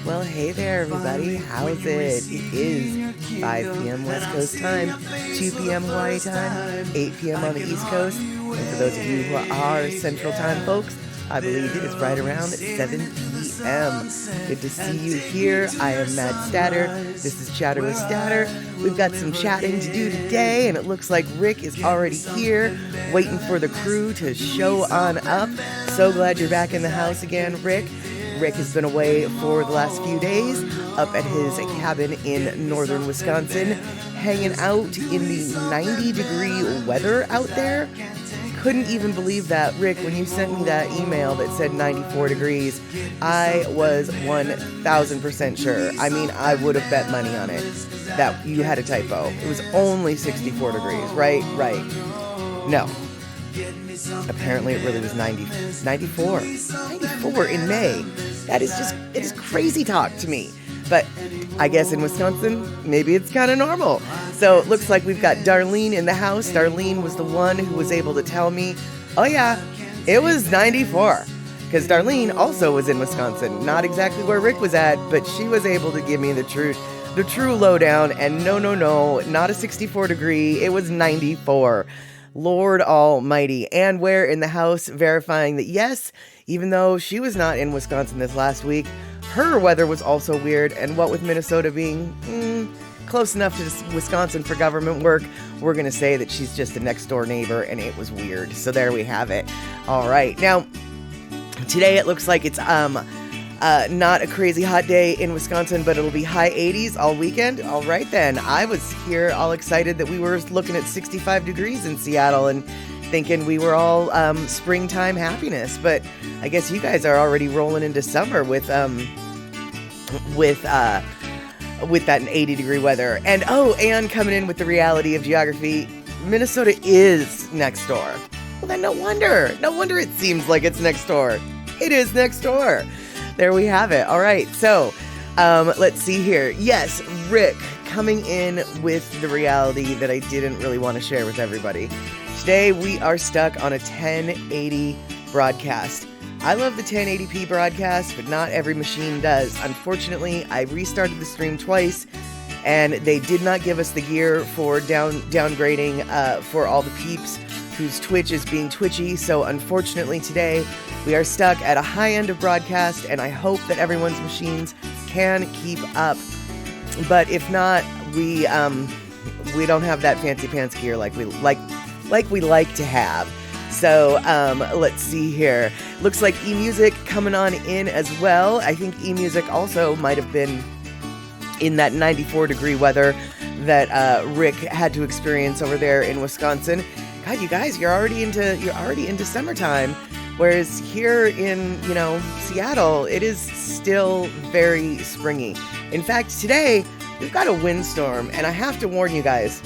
Well, hey there, everybody. How's it? It is 5 p.m. West Coast time, 2 p.m. Hawaii time, 8 p.m. on the East Coast. And for those of you who are Central Time folks, I believe it is right around 7 p.m. Good to see you here. I am Mad Statter. This is Chatter with Statter. We've got some chatting to do today, and it looks like Rick is already here, waiting for the crew to show on up. So glad you're back in the house again, Rick. Rick has been away for the last few days, up at his cabin in northern Wisconsin, hanging out in the 90-degree weather out there. Couldn't even believe that, Rick, when you sent me that email that said 94 degrees. I was 1,000% sure. I mean, I would have bet money on it that you had a typo. It was only 64 degrees, right? Right. No. Apparently it really was 94 in May. That is just, it is crazy talk to me. But I guess in Wisconsin, maybe it's kind of normal. So it looks like we've got Darlene in the house. Darlene was the one who was able to tell me, oh yeah, it was 94. Because Darlene also was in Wisconsin. Not exactly where Rick was at, but she was able to give me the true lowdown. And no, not a 64 degree. It was 94. Lord Almighty. And we're in the house verifying that yes, even though she was not in Wisconsin this last week, her weather was also weird. And what with Minnesota being close enough to Wisconsin for government work, we're going to say that she's just a next door neighbor and it was weird. So there we have it. All right. Now, today it looks like it's not a crazy hot day in Wisconsin, but it'll be high 80s all weekend. All right, then. I was here all excited that we were looking at 65 degrees in Seattle and thinking we were all springtime happiness. But I guess you guys are already rolling into summer with that 80-degree weather. And coming in with the reality of geography, Minnesota is next door. Well, then no wonder. No wonder it seems like it's next door. It is next door. There we have it. All right. So let's see here. Yes, Rick coming in with the reality that I didn't really want to share with everybody. Today, we are stuck on a 1080 broadcast. I love the 1080p broadcast, but not every machine does. Unfortunately, I restarted the stream twice, and they did not give us the gear for downgrading for all the peeps whose Twitch is being twitchy. So unfortunately today, we are stuck at a high end of broadcast, and I hope that everyone's machines can keep up. But if not, we don't have that fancy pants gear like we like to have. So let's see here. Looks like eMusic coming on in as well. I think eMusic also might have been in that 94-degree weather that Rick had to experience over there in Wisconsin. God, you guys, you're already into summertime. Whereas here in, Seattle, it is still very springy. In fact, today, we've got a windstorm, and I have to warn you guys,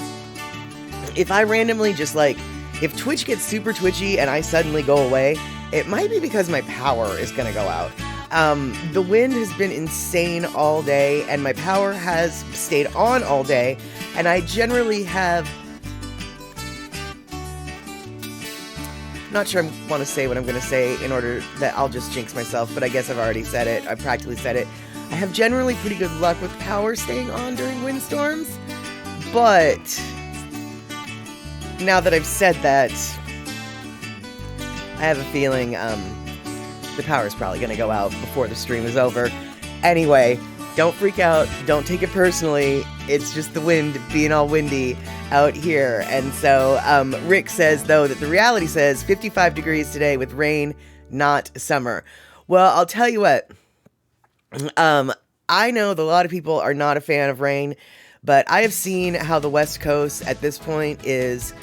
if I randomly if Twitch gets super twitchy and I suddenly go away, it might be because my power is going to go out. The wind has been insane all day, and my power has stayed on all day, and I generally have... Not sure I want to say what I'm going to say in order that I'll just jinx myself, but I guess I've already said it. I practically said it. I have generally pretty good luck with power staying on during windstorms, but now that I've said that, I have a feeling the power is probably going to go out before the stream is over. Anyway, don't freak out. Don't take it personally. It's just the wind being all windy out here. And so Rick says, though, that the reality says 55 degrees today with rain, not summer. Well, I'll tell you what. I know that a lot of people are not a fan of rain, but I have seen how the West Coast at this point is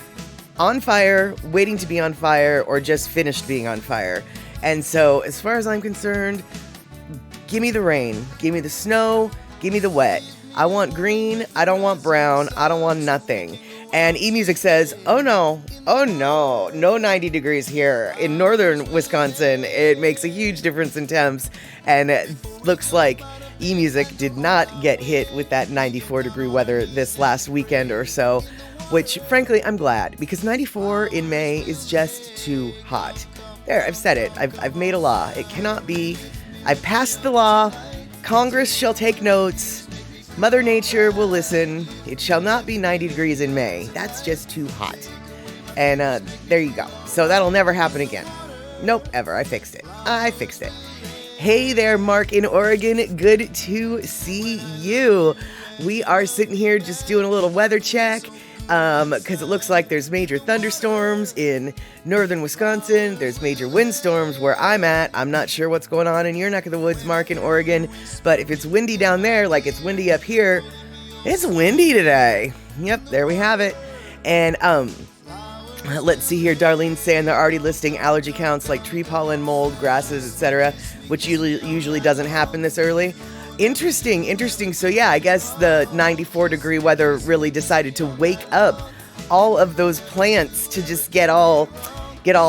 on fire, waiting to be on fire, or just finished being on fire. And so as far as I'm concerned, give me the rain, give me the snow, give me the wet. I want green, I don't want brown, I don't want nothing. And eMusic says, oh no, no 90 degrees here. In northern Wisconsin, it makes a huge difference in temps, and it looks like eMusic did not get hit with that 94-degree weather this last weekend or so, which, frankly, I'm glad, because 94 in May is just too hot. There, I've said it. I've made a law. It cannot be... I passed the law. Congress shall take notes. Mother Nature will listen. It shall not be 90 degrees in May. That's just too hot. And there you go. So that'll never happen again. Nope, ever. I fixed it. Hey there, Mark in Oregon. Good to see you. We are sitting here just doing a little weather check because it looks like there's major thunderstorms in northern Wisconsin. There's major windstorms where I'm at. I'm not sure what's going on in your neck of the woods, Mark in Oregon. But if it's windy down there like it's windy up here, it's windy today. Yep, there we have it. And let's see here. Darlene's saying they're already listing allergy counts like tree pollen, mold, grasses, etc., which usually doesn't happen this early. Interesting. So yeah, I guess the 94-degree weather really decided to wake up all of those plants to just get all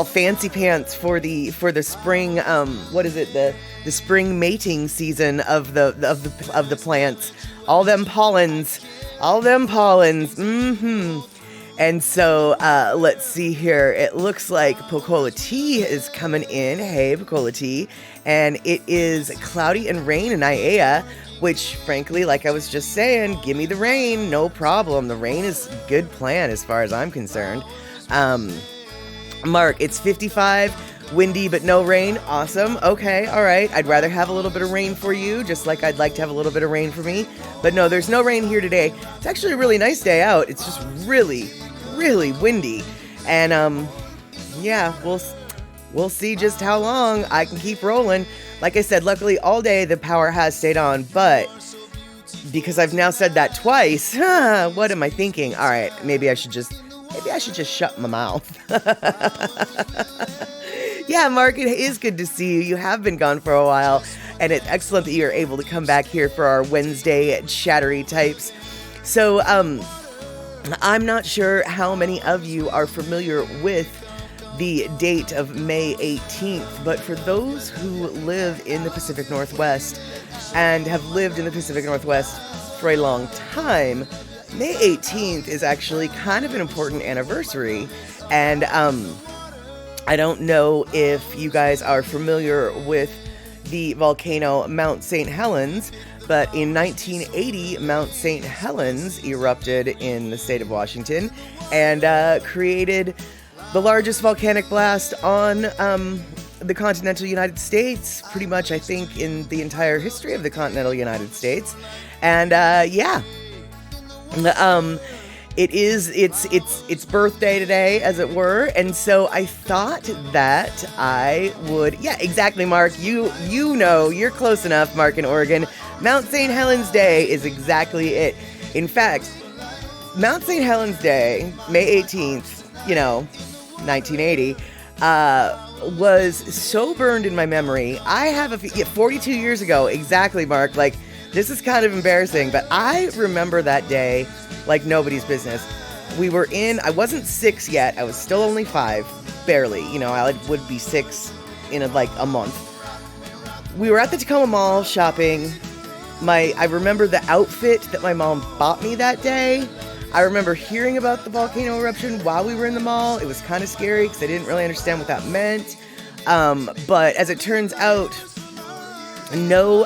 fancy pants for the spring. What is it? The spring mating season of the plants. All them pollens. Mm-hmm. And so let's see here. It looks like Pocola T is coming in. Hey, Pocola T. And it is cloudy and rain in Aiea, which, frankly, like I was just saying, give me the rain. No problem. The rain is a good plan as far as I'm concerned. Mark, it's 55, windy but no rain. Awesome. Okay, all right. I'd rather have a little bit of rain for you, just like I'd like to have a little bit of rain for me. But no, there's no rain here today. It's actually a really nice day out. It's just really windy. And yeah, we'll see just how long I can keep rolling. Like I said, luckily all day the power has stayed on, but because I've now said that twice, what am I thinking? All right, maybe I should just shut my mouth. Yeah, Mark, it is good to see you. You have been gone for a while, and it's excellent that you're able to come back here for our Wednesday chattery types. So, I'm not sure how many of you are familiar with the date of May 18th, but for those who live in the Pacific Northwest and have lived in the Pacific Northwest for a long time, May 18th is actually kind of an important anniversary. And I don't know if you guys are familiar with the volcano Mount St. Helens, but in 1980, Mount St. Helens erupted in the state of Washington and created the largest volcanic blast on the continental United States, pretty much, I think, in the entire history of the continental United States. And yeah, it is its birthday today, as it were, and so I thought that I would, yeah, exactly, Mark. You know, you're close enough, Mark in Oregon. Mount St. Helens Day is exactly it. In fact, Mount St. Helens Day, May 18th, 1980, was so burned in my memory. I have 42 years ago, exactly, Mark. Like, this is kind of embarrassing, but I remember that day like nobody's business. I wasn't 6 yet. I was still only 5, barely. I would be 6 in a month. We were at the Tacoma Mall shopping. I remember the outfit that my mom bought me that day. I remember hearing about the volcano eruption while we were in the mall. It was kind of scary because I didn't really understand what that meant. But as it turns out, no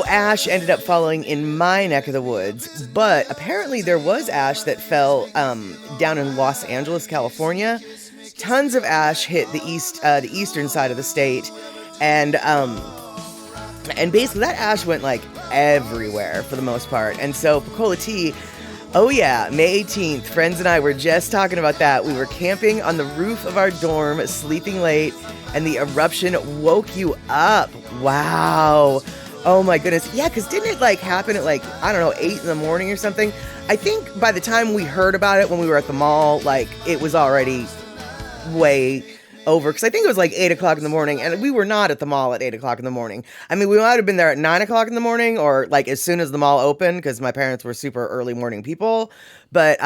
ash ended up falling in my neck of the woods, but apparently there was ash that fell down in Los Angeles, California. Tons of ash hit the eastern side of the state, and basically that ash went like everywhere for the most part. And so Pocola T, oh yeah, May 18th, friends and I were just talking about that. We were camping on the roof of our dorm, sleeping late, and the eruption woke you up. Wow. Oh my goodness. Yeah, because didn't it happen at 8 in the morning or something? I think by the time we heard about it when we were at the mall, it was already way over. Because I think it was 8 o'clock in the morning, and we were not at the mall at 8 o'clock in the morning. I mean, we might have been there at 9 o'clock in the morning or as soon as the mall opened, because my parents were super early morning people. But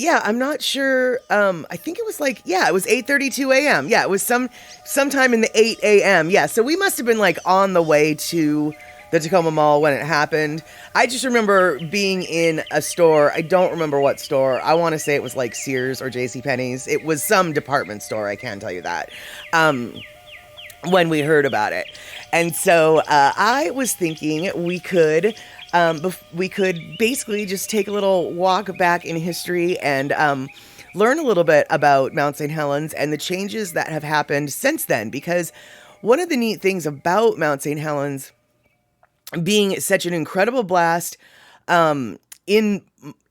yeah, I'm not sure. I think it was it was 8:32 a.m. Yeah, it was sometime in the 8 a.m. Yeah, so we must have been on the way to the Tacoma Mall when it happened. I just remember being in a store. I don't remember what store. I want to say it was Sears or JCPenney's. It was some department store. I can tell you that. when we heard about it. And so I was thinking we could basically just take a little walk back in history and learn a little bit about Mount St. Helens and the changes that have happened since then. Because one of the neat things about Mount St. Helens being such an incredible blast in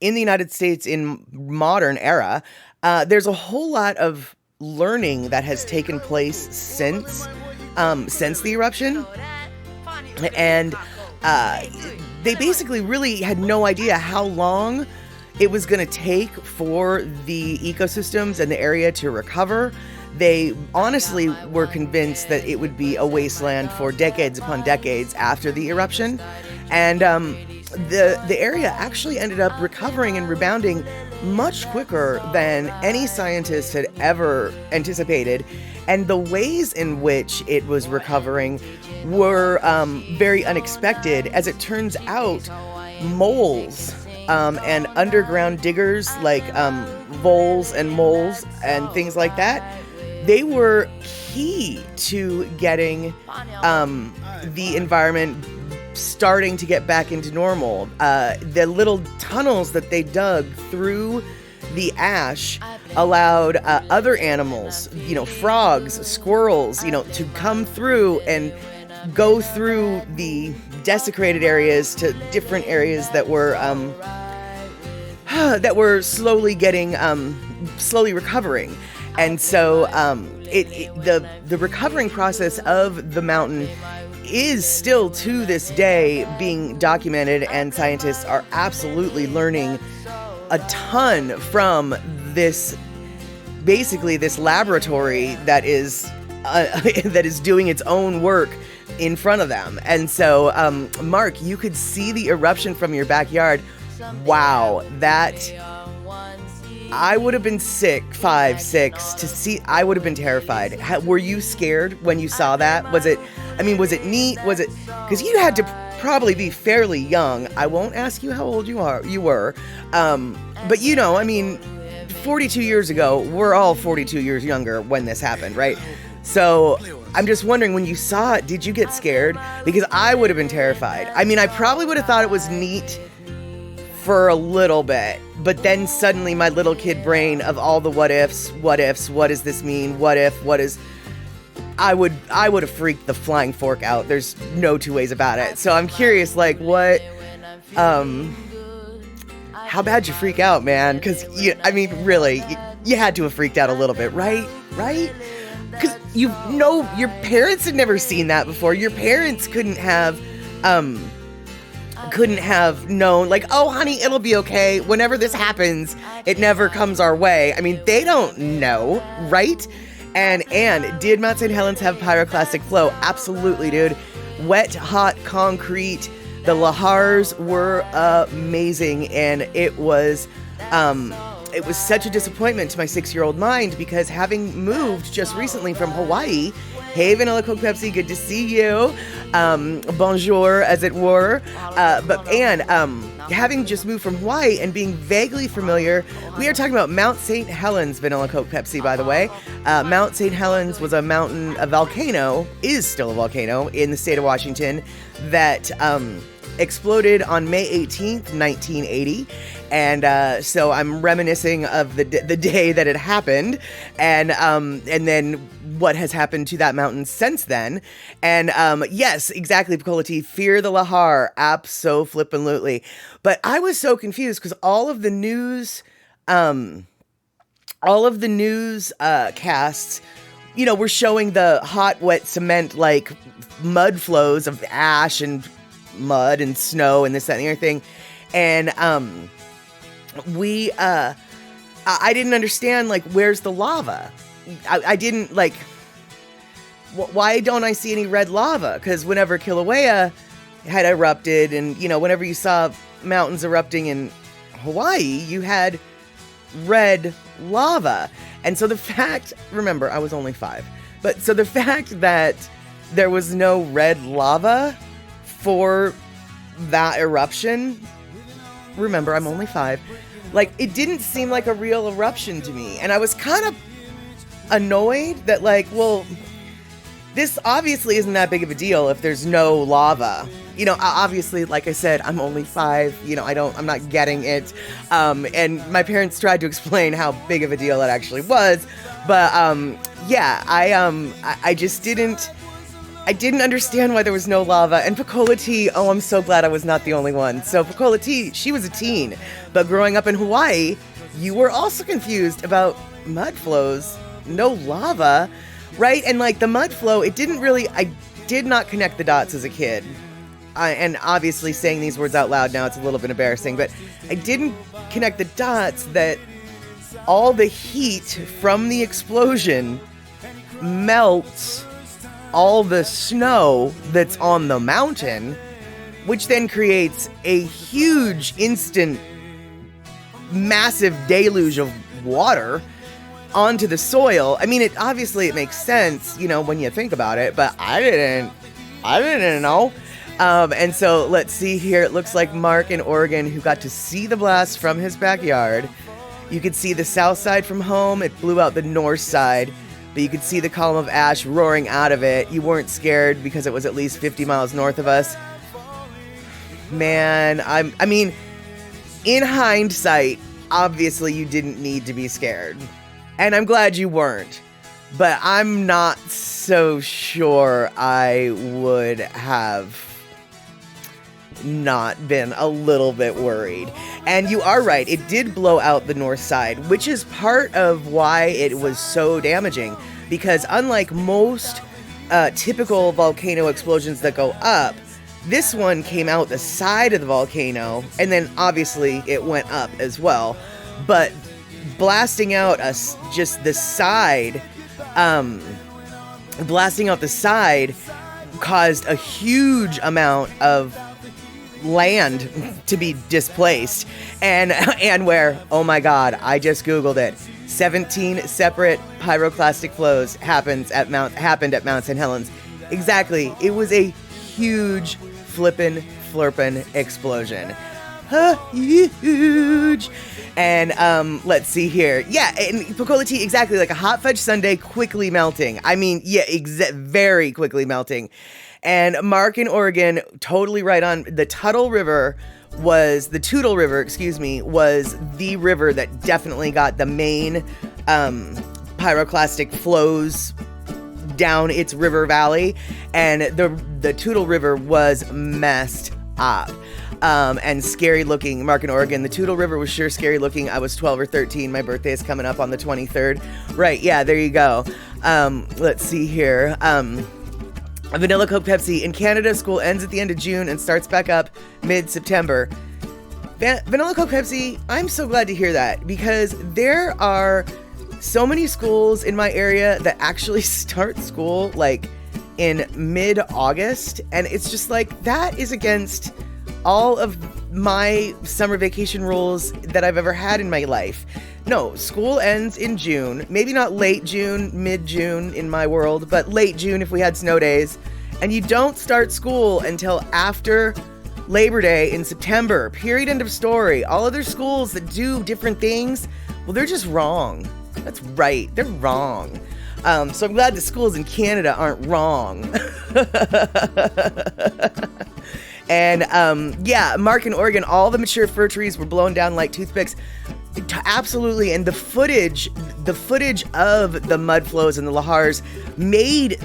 the United States in modern era, there's a whole lot of learning that has taken place since the eruption, and they basically really had no idea how long it was going to take for the ecosystems and the area to recover. They honestly were convinced that it would be a wasteland for decades upon decades after the eruption, and the area actually ended up recovering and rebounding much quicker than any scientist had ever anticipated. And the ways in which it was recovering were very unexpected. As it turns out, moles and underground diggers like voles and moles and things like that, they were key to getting the environment starting to get back into normal. The little tunnels that they dug through the ash allowed other animals, frogs, squirrels, to come through and go through the desecrated areas to different areas that were slowly recovering. And so the recovering process of the mountain is still to this day being documented, and scientists are absolutely learning a ton from this laboratory that is doing its own work in front of them. And so, Mark, you could see the eruption from your backyard. Wow, I would have been 5, 6 to see. I would have been terrified. Were you scared when you saw that? Was it neat? Was it, because you had to probably be fairly young. I won't ask you how old you were. But 42 years ago, we're all 42 years younger when this happened, right? So I'm just wondering, when you saw it, did you get scared? Because I would have been terrified. I probably would have thought it was neat for a little bit, but then suddenly my little kid brain of all the what ifs, what does this mean? I would have freaked the flying fork out. There's no two ways about it. So I'm curious, what, how bad you freak out, man? Because really, you had to have freaked out a little bit, right? Because your parents had never seen that before. Your parents couldn't have known, oh, honey, it'll be okay. Whenever this happens, it never comes our way. They don't know, right? And did Mount St. Helens have pyroclastic flow? Absolutely, dude. Wet, hot concrete. The lahars were amazing, and it was such a disappointment to my 6-year-old mind, because having moved just recently from Hawaii, hey, Vanilla Coke Pepsi, good to see you. Bonjour, as it were. Having just moved from Hawaii and being vaguely familiar, we are talking about Mount St. Helens Vanilla Coke Pepsi, by the way. Mount St. Helens was a volcano, is still a volcano in the state of Washington, that exploded on May 18th, 1980. And so I'm reminiscing of the day that it happened, and then what has happened to that mountain since then. And yes, exactly, Picolati, fear the lahar, abso-flippin'-lutely. But I was so confused because all of the news casts, were showing the hot, wet cement, mud flows of ash and mud and snow and this, that, and the other thing. And I didn't understand, where's the lava? I didn't, why don't I see any red lava? Because whenever Kilauea had erupted, and, whenever you saw mountains erupting in Hawaii, you had red lava. And so remember, I was only 5, but so the fact that there was no red lava for that eruption, remember, I'm only 5, it didn't seem like a real eruption to me. And I was kind of annoyed that, this obviously isn't that big of a deal if there's no lava. Obviously, like I said, I'm only 5. I'm not getting it. And my parents tried to explain how big of a deal it actually was. But I just didn't understand why there was no lava. And Pecola T, oh, I'm so glad I was not the only one. So Pecola T, she was a teen. But growing up in Hawaii, you were also confused about mud flows, no lava, right? And like the mud flow, I did not connect the dots as a kid. And obviously saying these words out loud now, it's a little bit embarrassing, but I didn't connect the dots that all the heat from the explosion melts all the snow that's on the mountain, which then creates a huge, instant, massive deluge of water onto the soil. I mean, it makes sense, when you think about it, but I didn't know. And so let's see here. It looks like Mark in Oregon, who got to see the blast from his backyard. You could see the south side from home. It blew out the north side, but you could see the column of ash roaring out of it. You weren't scared because it was at least 50 miles north of us. Man, I mean, in hindsight, obviously you didn't need to be scared. And I'm glad you weren't. But I'm not so sure I would have not been a little bit worried. And you are right, it did blow out the north side, which is part of why it was so damaging. Because unlike most typical volcano explosions that go up, this one came out the side of the volcano, and then obviously it went up as well. But blasting out just the side, caused a huge amount of land to be displaced, and where, oh my God, I just Googled it. 17 separate pyroclastic flows happened at Mount St Helens. Exactly, it was a huge flippin' flurpin' explosion. Huge. And let's see here. Yeah, and Pecola Tea, exactly like a hot fudge sundae quickly melting. I mean, yeah, very quickly melting. And Mark in Oregon, totally right on. The Tootle River was the river that definitely got the main pyroclastic flows down its river valley, and the Tootle River was messed up. And scary looking. Mark in Oregon, the Tootle River was sure scary looking. I was 12 or 13. My birthday is coming up on the 23rd. Right, yeah, there you go. Let's see here. Vanilla Coke Pepsi. In Canada, school ends at the end of June and starts back up mid-September. Vanilla Coke Pepsi, I'm so glad to hear that, because there are so many schools in my area that actually start school like in mid-August, and it's just like, that is against all of my summer vacation rules that I've ever had in my life. No, school ends in June, maybe not late June, mid-June in my world, but late June if we had snow days, and you don't start school until after Labor Day in September, period, end of story. All other schools that do different things, well, they're just wrong. That's right, they're wrong. So I'm glad the schools in Canada aren't wrong. And yeah, Mark in Oregon, all the mature fir trees were blown down like toothpicks. Absolutely, and the footage of the mud flows and the lahars made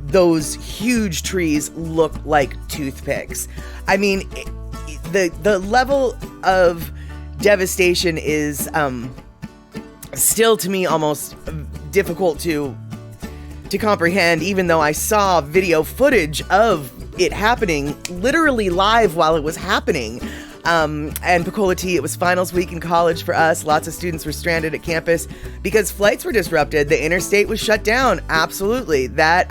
those huge trees look like toothpicks. I mean, the level of devastation is still to me almost difficult to comprehend, even though I saw video footage of it happening literally live while it was happening. And Pecola Tea, it was finals week in college for us. Lots of students were stranded at campus because flights were disrupted. The interstate was shut down. Absolutely. That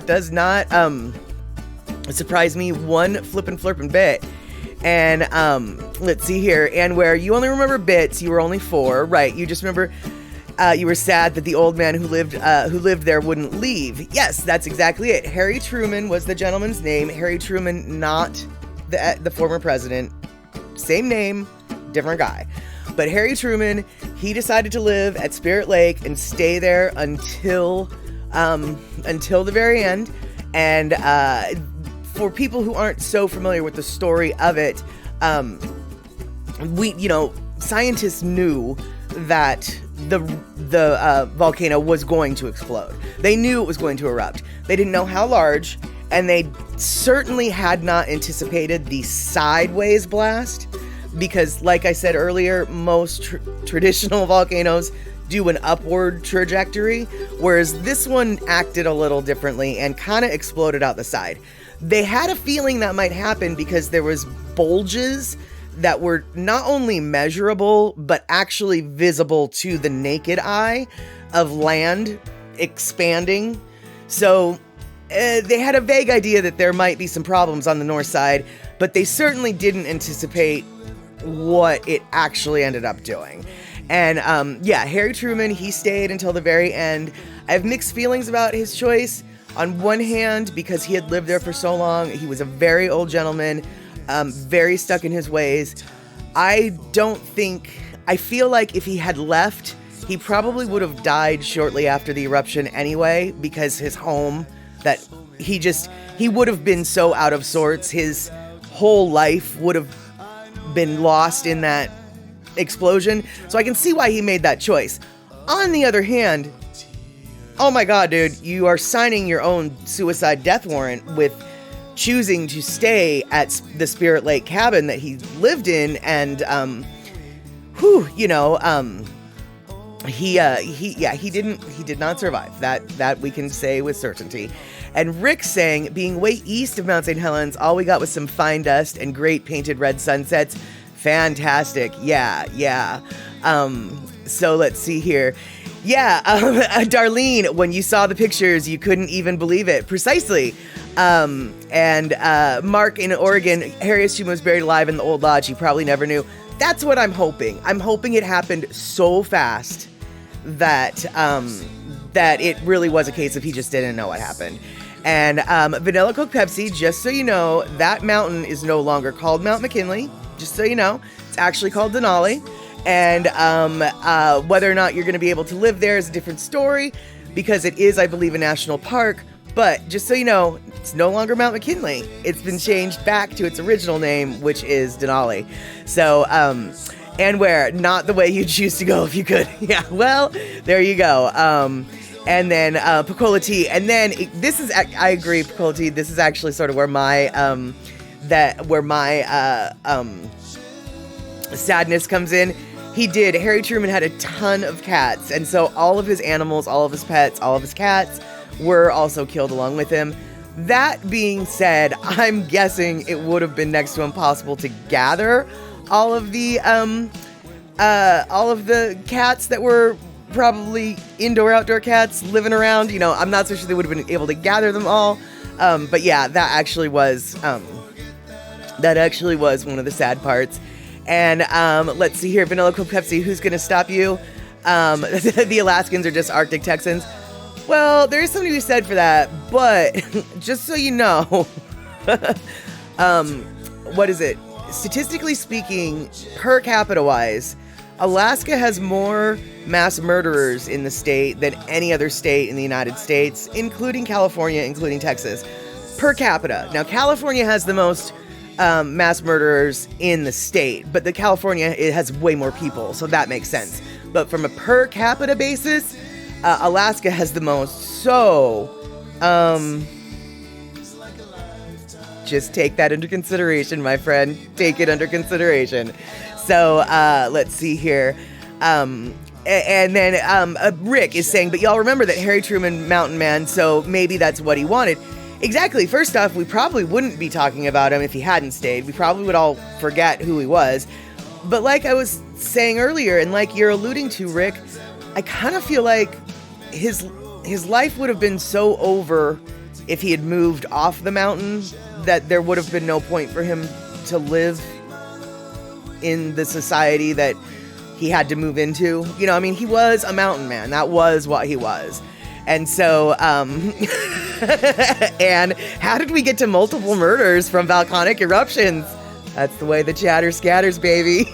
does not surprise me one flippin' bit. And let's see here. And where you only remember bits, you were only 4, right? You just remember you were sad that the old man who lived there wouldn't leave. Yes, that's exactly it. Harry Truman was the gentleman's name. Harry Truman, not the former president. Same name, different guy. But Harry Truman, he decided to live at Spirit Lake and stay there until the very end. And for people who aren't so familiar with the story of it, scientists knew that the volcano was going to explode. They knew it was going to erupt. They didn't know how large, and they certainly had not anticipated the sideways blast, because like I said earlier, most traditional volcanoes do an upward trajectory, whereas this one acted a little differently and kind of exploded out the side. They had a feeling that might happen because there was bulges that were not only measurable, but actually visible to the naked eye of land expanding. So they had a vague idea that there might be some problems on the north side, but they certainly didn't anticipate what it actually ended up doing. And Harry Truman, he stayed until the very end. I have mixed feelings about his choice. On one hand, because he had lived there for so long, he was a very old gentleman, very stuck in his ways. I feel like if he had left, he probably would have died shortly after the eruption anyway, because his home, that he would have been so out of sorts. His whole life would have been lost in that explosion. So I can see why he made that choice. On the other hand, oh my God, dude, you are signing your own suicide death warrant with choosing to stay at the Spirit Lake cabin that he lived in, and he did not survive. That we can say with certainty. And Rick saying, being way east of Mount St. Helens, all we got was some fine dust and great painted red sunsets. Fantastic. Yeah. So let's see here. Yeah, Darlene, when you saw the pictures, you couldn't even believe it. Precisely. And Mark in Oregon, Harry S. Truman was buried alive in the old lodge. He probably never knew. That's what I'm hoping. I'm hoping it happened so fast that it really was a case of he just didn't know what happened. And Vanilla Coke Pepsi, just so you know, that mountain is no longer called Mount McKinley. Just so you know, it's actually called Denali. And whether or not you're going to be able to live there is a different story, because it is, I believe, a national park. But just so you know, it's no longer Mount McKinley. It's been changed back to its original name, which is Denali. So, and where, not the way you choose to go if you could. Yeah, well, there you go. And then Picola Tea. And then this is, I agree, Picola Tea, this is actually sort of where my sadness comes in. Harry Truman had a ton of cats, and so all of his animals, all of his pets, all of his cats were also killed along with him. That being said, I'm guessing it would have been next to impossible to gather all of the cats that were probably indoor-outdoor cats living around. I'm not so sure they would have been able to gather them all. But yeah, that actually was one of the sad parts. And let's see here, Vanilla Coke Pepsi, who's going to stop you? The Alaskans are just Arctic Texans. Well, there is something to be said for that, but just so you know, what is it? Statistically speaking, per capita wise, Alaska has more mass murderers in the state than any other state in the United States, including California, including Texas, per capita. Now, California has the most mass murderers in the state, but California, it has way more people, so that makes sense. But from a per capita basis, Alaska has the most, so just take that into consideration, my friend. Take it under consideration. So let's see here. And then Rick is saying, but y'all remember that Harry Truman, mountain man, so maybe that's what he wanted. Exactly. First off, we probably wouldn't be talking about him if he hadn't stayed. We probably would all forget who he was. But like I was saying earlier, and like you're alluding to, Rick, I kind of feel like his life would have been so over if he had moved off the mountain that there would have been no point for him to live in the society that he had to move into. He was a mountain man. That was what he was. And so, and how did we get to multiple murders from volcanic eruptions? That's the way the chatter scatters, baby.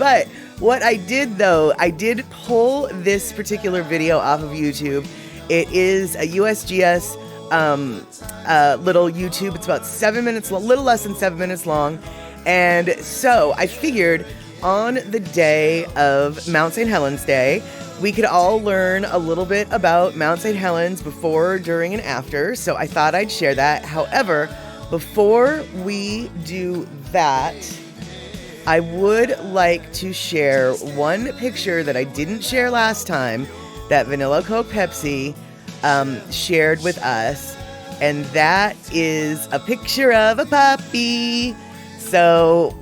But what I did though, I did pull this particular video off of YouTube. It is a USGS little YouTube. It's about 7 minutes, a little less than 7 minutes long. And so I figured on the day of Mount St. Helens Day, we could all learn a little bit about Mount St. Helens before, during, and after. So I thought I'd share that. However, before we do that, I would like to share one picture that I didn't share last time that Vanilla Coke Pepsi shared with us. And that is a picture of a puppy. So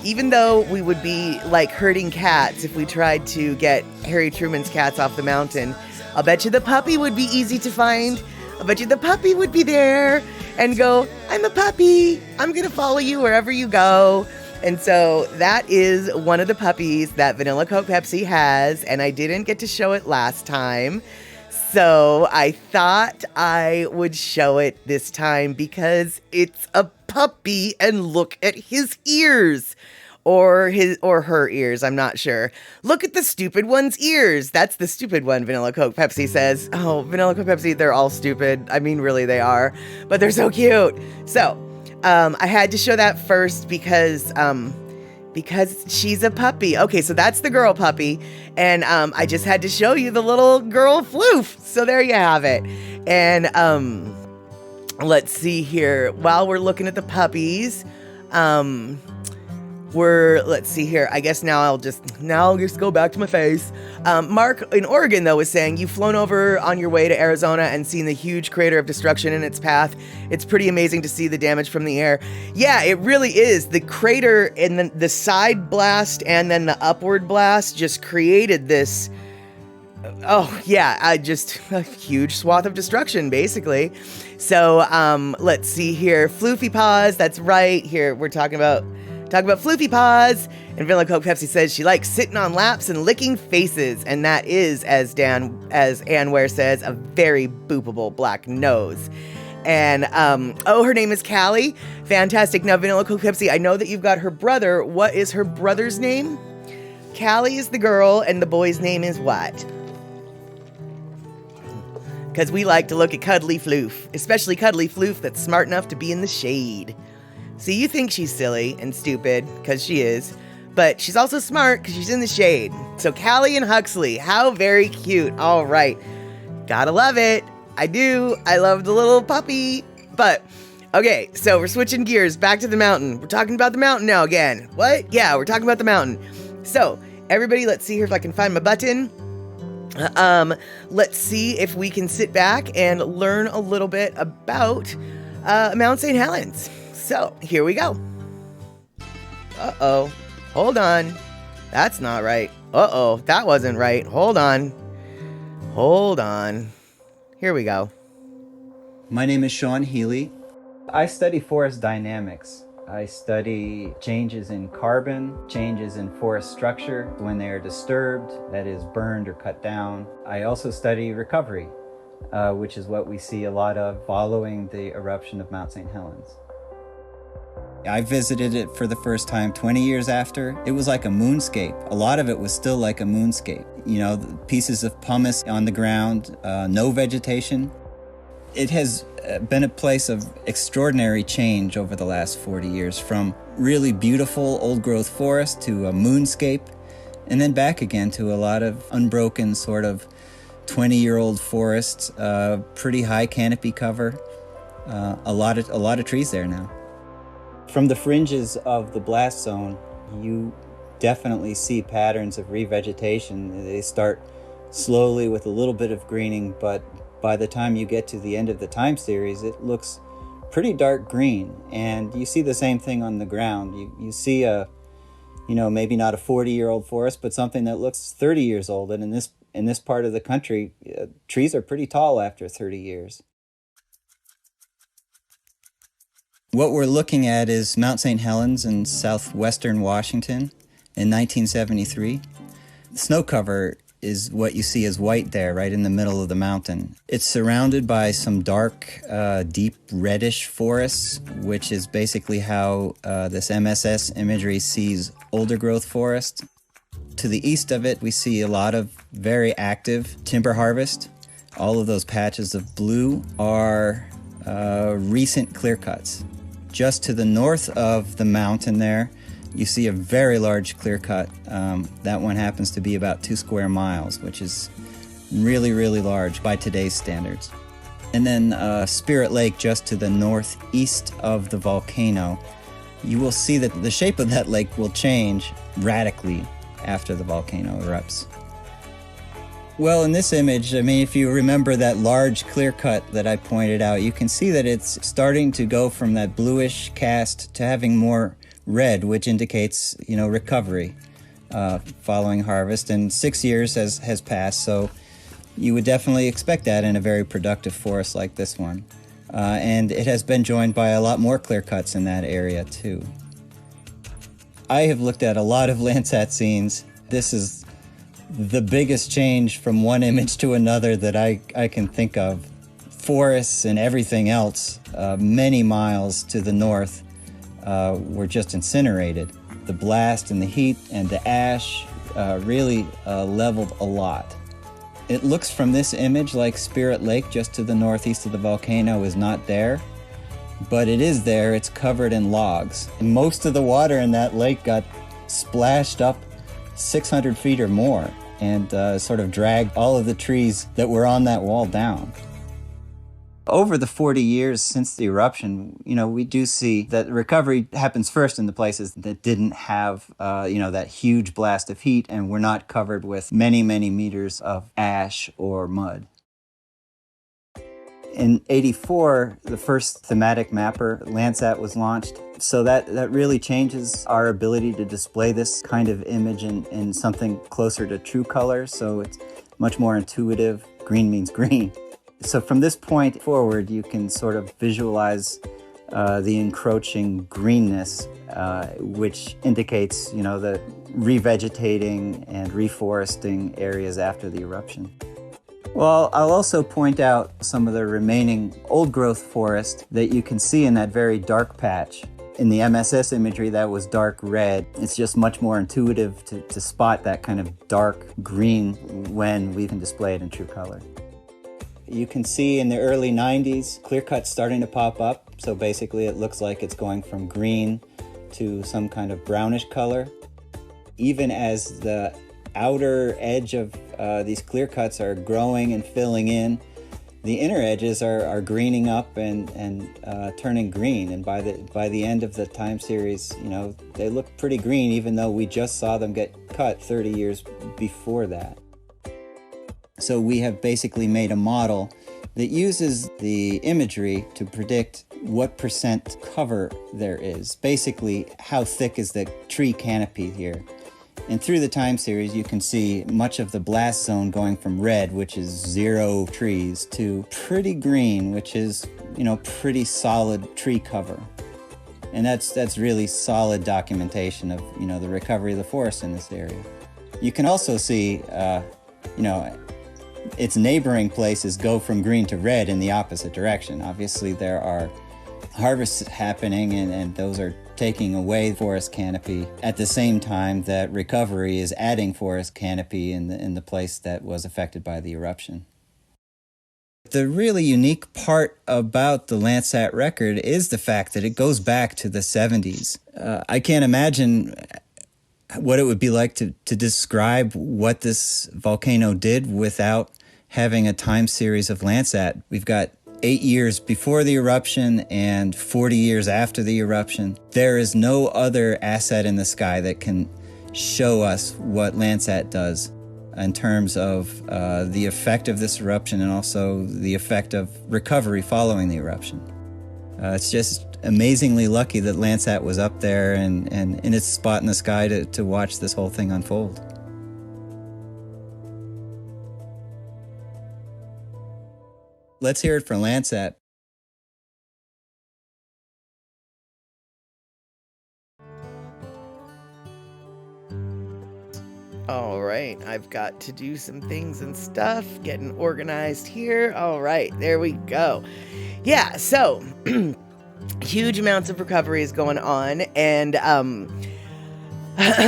even though we would be like herding cats if we tried to get Harry Truman's cats off the mountain, I'll bet you the puppy would be easy to find. I'll bet you the puppy would be there and go, I'm a puppy. I'm going to follow you wherever you go. And so that is one of the puppies that Vanilla Coke Pepsi has. And I didn't get to show it last time. So I thought I would show it this time because it's a puppy and look at his ears. Or her ears, I'm not sure. Look at the stupid one's ears. That's the stupid one, Vanilla Coke Pepsi says. Oh, Vanilla Coke Pepsi, they're all stupid. I mean, really, they are. But they're so cute. So, I had to show that first because she's a puppy. Okay, so that's the girl puppy. And I just had to show you the little girl floof. So there you have it. And let's see here. While we're looking at the puppies, let's see here. I guess now I'll just go back to my face. Mark in Oregon, though, was saying you've flown over on your way to Arizona and seen the huge crater of destruction in its path. It's pretty amazing to see the damage from the air. Yeah, it really is. The crater and the side blast and then the upward blast just created this. Oh, yeah, just a huge swath of destruction, basically. So let's see here. Floofy paws. That's right. Here we're talking about floofy paws. And Vanilla Coke Pepsi says she likes sitting on laps and licking faces. And that is, as Ann Ware says, a very boopable black nose. And, her name is Callie. Fantastic. Now, Vanilla Coke Pepsi, I know that you've got her brother. What is her brother's name? Callie is the girl, and the boy's name is what? Because we like to look at Cuddly Floof, especially Cuddly Floof that's smart enough to be in the shade. See, you think she's silly and stupid, because she is, but she's also smart because she's in the shade. So Callie and Huxley, how very cute. All right. Gotta love it. I do. I love the little puppy. But, okay, so we're switching gears back to the mountain. We're talking about the mountain now again. What? Yeah, we're talking about the mountain. So, everybody, let's see here if I can find my button. Let's see if we can sit back and learn a little bit about Mount St. Helens. So, here we go. Uh-oh. Hold on. That's not right. Uh-oh. That wasn't right. Hold on. Hold on. Here we go. My name is Sean Healy. I study forest dynamics. I study changes in carbon, changes in forest structure when they are disturbed, that is burned or cut down. I also study recovery, which is what we see a lot of following the eruption of Mount St. Helens. I visited it for the first time 20 years after. It was like a moonscape. A lot of it was still like a moonscape. You know, pieces of pumice on the ground, no vegetation. It has been a place of extraordinary change over the last 40 years, from really beautiful old-growth forest to a moonscape, and then back again to a lot of unbroken sort of 20-year-old forests, pretty high canopy cover, a lot of trees there now. From the fringes of the blast zone, you definitely see patterns of revegetation. They start slowly with a little bit of greening, but by the time you get to the end of the time series, it looks pretty dark green. And you see the same thing on the ground. You see maybe not a 40-year-old forest, but something that looks 30 years old. And in this part of the country, trees are pretty tall after 30 years. What we're looking at is Mount St. Helens in southwestern Washington in 1973. The snow cover is what you see as white there, right in the middle of the mountain. It's surrounded by some dark, deep reddish forests, which is basically how this MSS imagery sees older growth forest. To the east of it, we see a lot of very active timber harvest. All of those patches of blue are recent clear cuts. Just to the north of the mountain there, you see a very large clear cut. That one happens to be about 2 square miles, which is really, really large by today's standards. And then Spirit Lake, just to the northeast of the volcano, you will see that the shape of that lake will change radically after the volcano erupts. Well, in this image, I mean, if you remember that large clear cut that I pointed out, you can see that it's starting to go from that bluish cast to having more red, which indicates, recovery following harvest. And 6 years has passed, so you would definitely expect that in a very productive forest like this one. And it has been joined by a lot more clear cuts in that area, too. I have looked at a lot of Landsat scenes. This is the biggest change from one image to another that I can think of. Forests and everything else, many miles to the north, were just incinerated. The blast and the heat and the ash really leveled a lot. It looks from this image like Spirit Lake, just to the northeast of the volcano, is not there. But it is there. It's covered in logs. And most of the water in that lake got splashed up 600 feet or more and sort of dragged all of the trees that were on that wall down. Over the 40 years since the eruption, we do see that recovery happens first in the places that didn't have, that huge blast of heat and were not covered with many, many meters of ash or mud. In '84, the first thematic mapper, Landsat, was launched. So that really changes our ability to display this kind of image in something closer to true color. So it's much more intuitive. Green means green. So from this point forward, you can sort of visualize the encroaching greenness, which indicates, the revegetating and reforesting areas after the eruption. Well, I'll also point out some of the remaining old-growth forest that you can see in that very dark patch. In the MSS imagery, that was dark red. It's just much more intuitive to spot that kind of dark green when we can display it in true color. You can see in the early 90s, clear cuts starting to pop up. So basically, it looks like it's going from green to some kind of brownish color. Even as the outer edge of these clear cuts are growing and filling in, the inner edges are greening up and turning green. And by the end of the time series, they look pretty green, even though we just saw them get cut 30 years before that. So we have basically made a model that uses the imagery to predict what percent cover there is. Basically, how thick is the tree canopy here. And through the time series, you can see much of the blast zone going from red, which is 0 trees, to pretty green, which is, pretty solid tree cover. And that's really solid documentation of, the recovery of the forest in this area. You can also see, its neighboring places go from green to red in the opposite direction. Obviously, there are harvests happening, and those are taking away forest canopy at the same time that recovery is adding forest canopy in the place that was affected by the eruption. The really unique part about the Landsat record is the fact that it goes back to the 70s. I can't imagine what it would be like to describe what this volcano did without having a time series of Landsat. We've got 8 years before the eruption and 40 years after the eruption. There is no other asset in the sky that can show us what Landsat does in terms of the effect of this eruption and also the effect of recovery following the eruption. It's just amazingly lucky that Landsat was up there and in its spot in the sky to watch this whole thing unfold. Let's hear it from Landsat. All right. right, I've got to do some things and stuff, getting organized here. All right, there we go. Yeah, so huge amounts of recovery is going on, and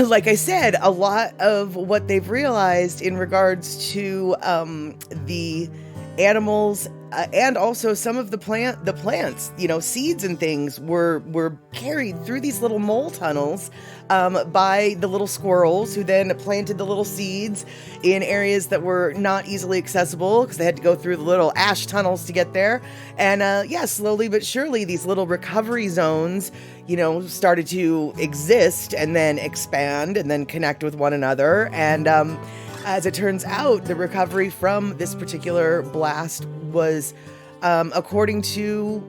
like I said, a lot of what they've realized in regards to the animals and also some of the plants, seeds and things were carried through these little mole tunnels by the little squirrels, who then planted the little seeds in areas that were not easily accessible because they had to go through the little ash tunnels to get there. And slowly but surely, these little recovery zones, started to exist and then expand and then connect with one another. And as it turns out, the recovery from this particular blast was, according to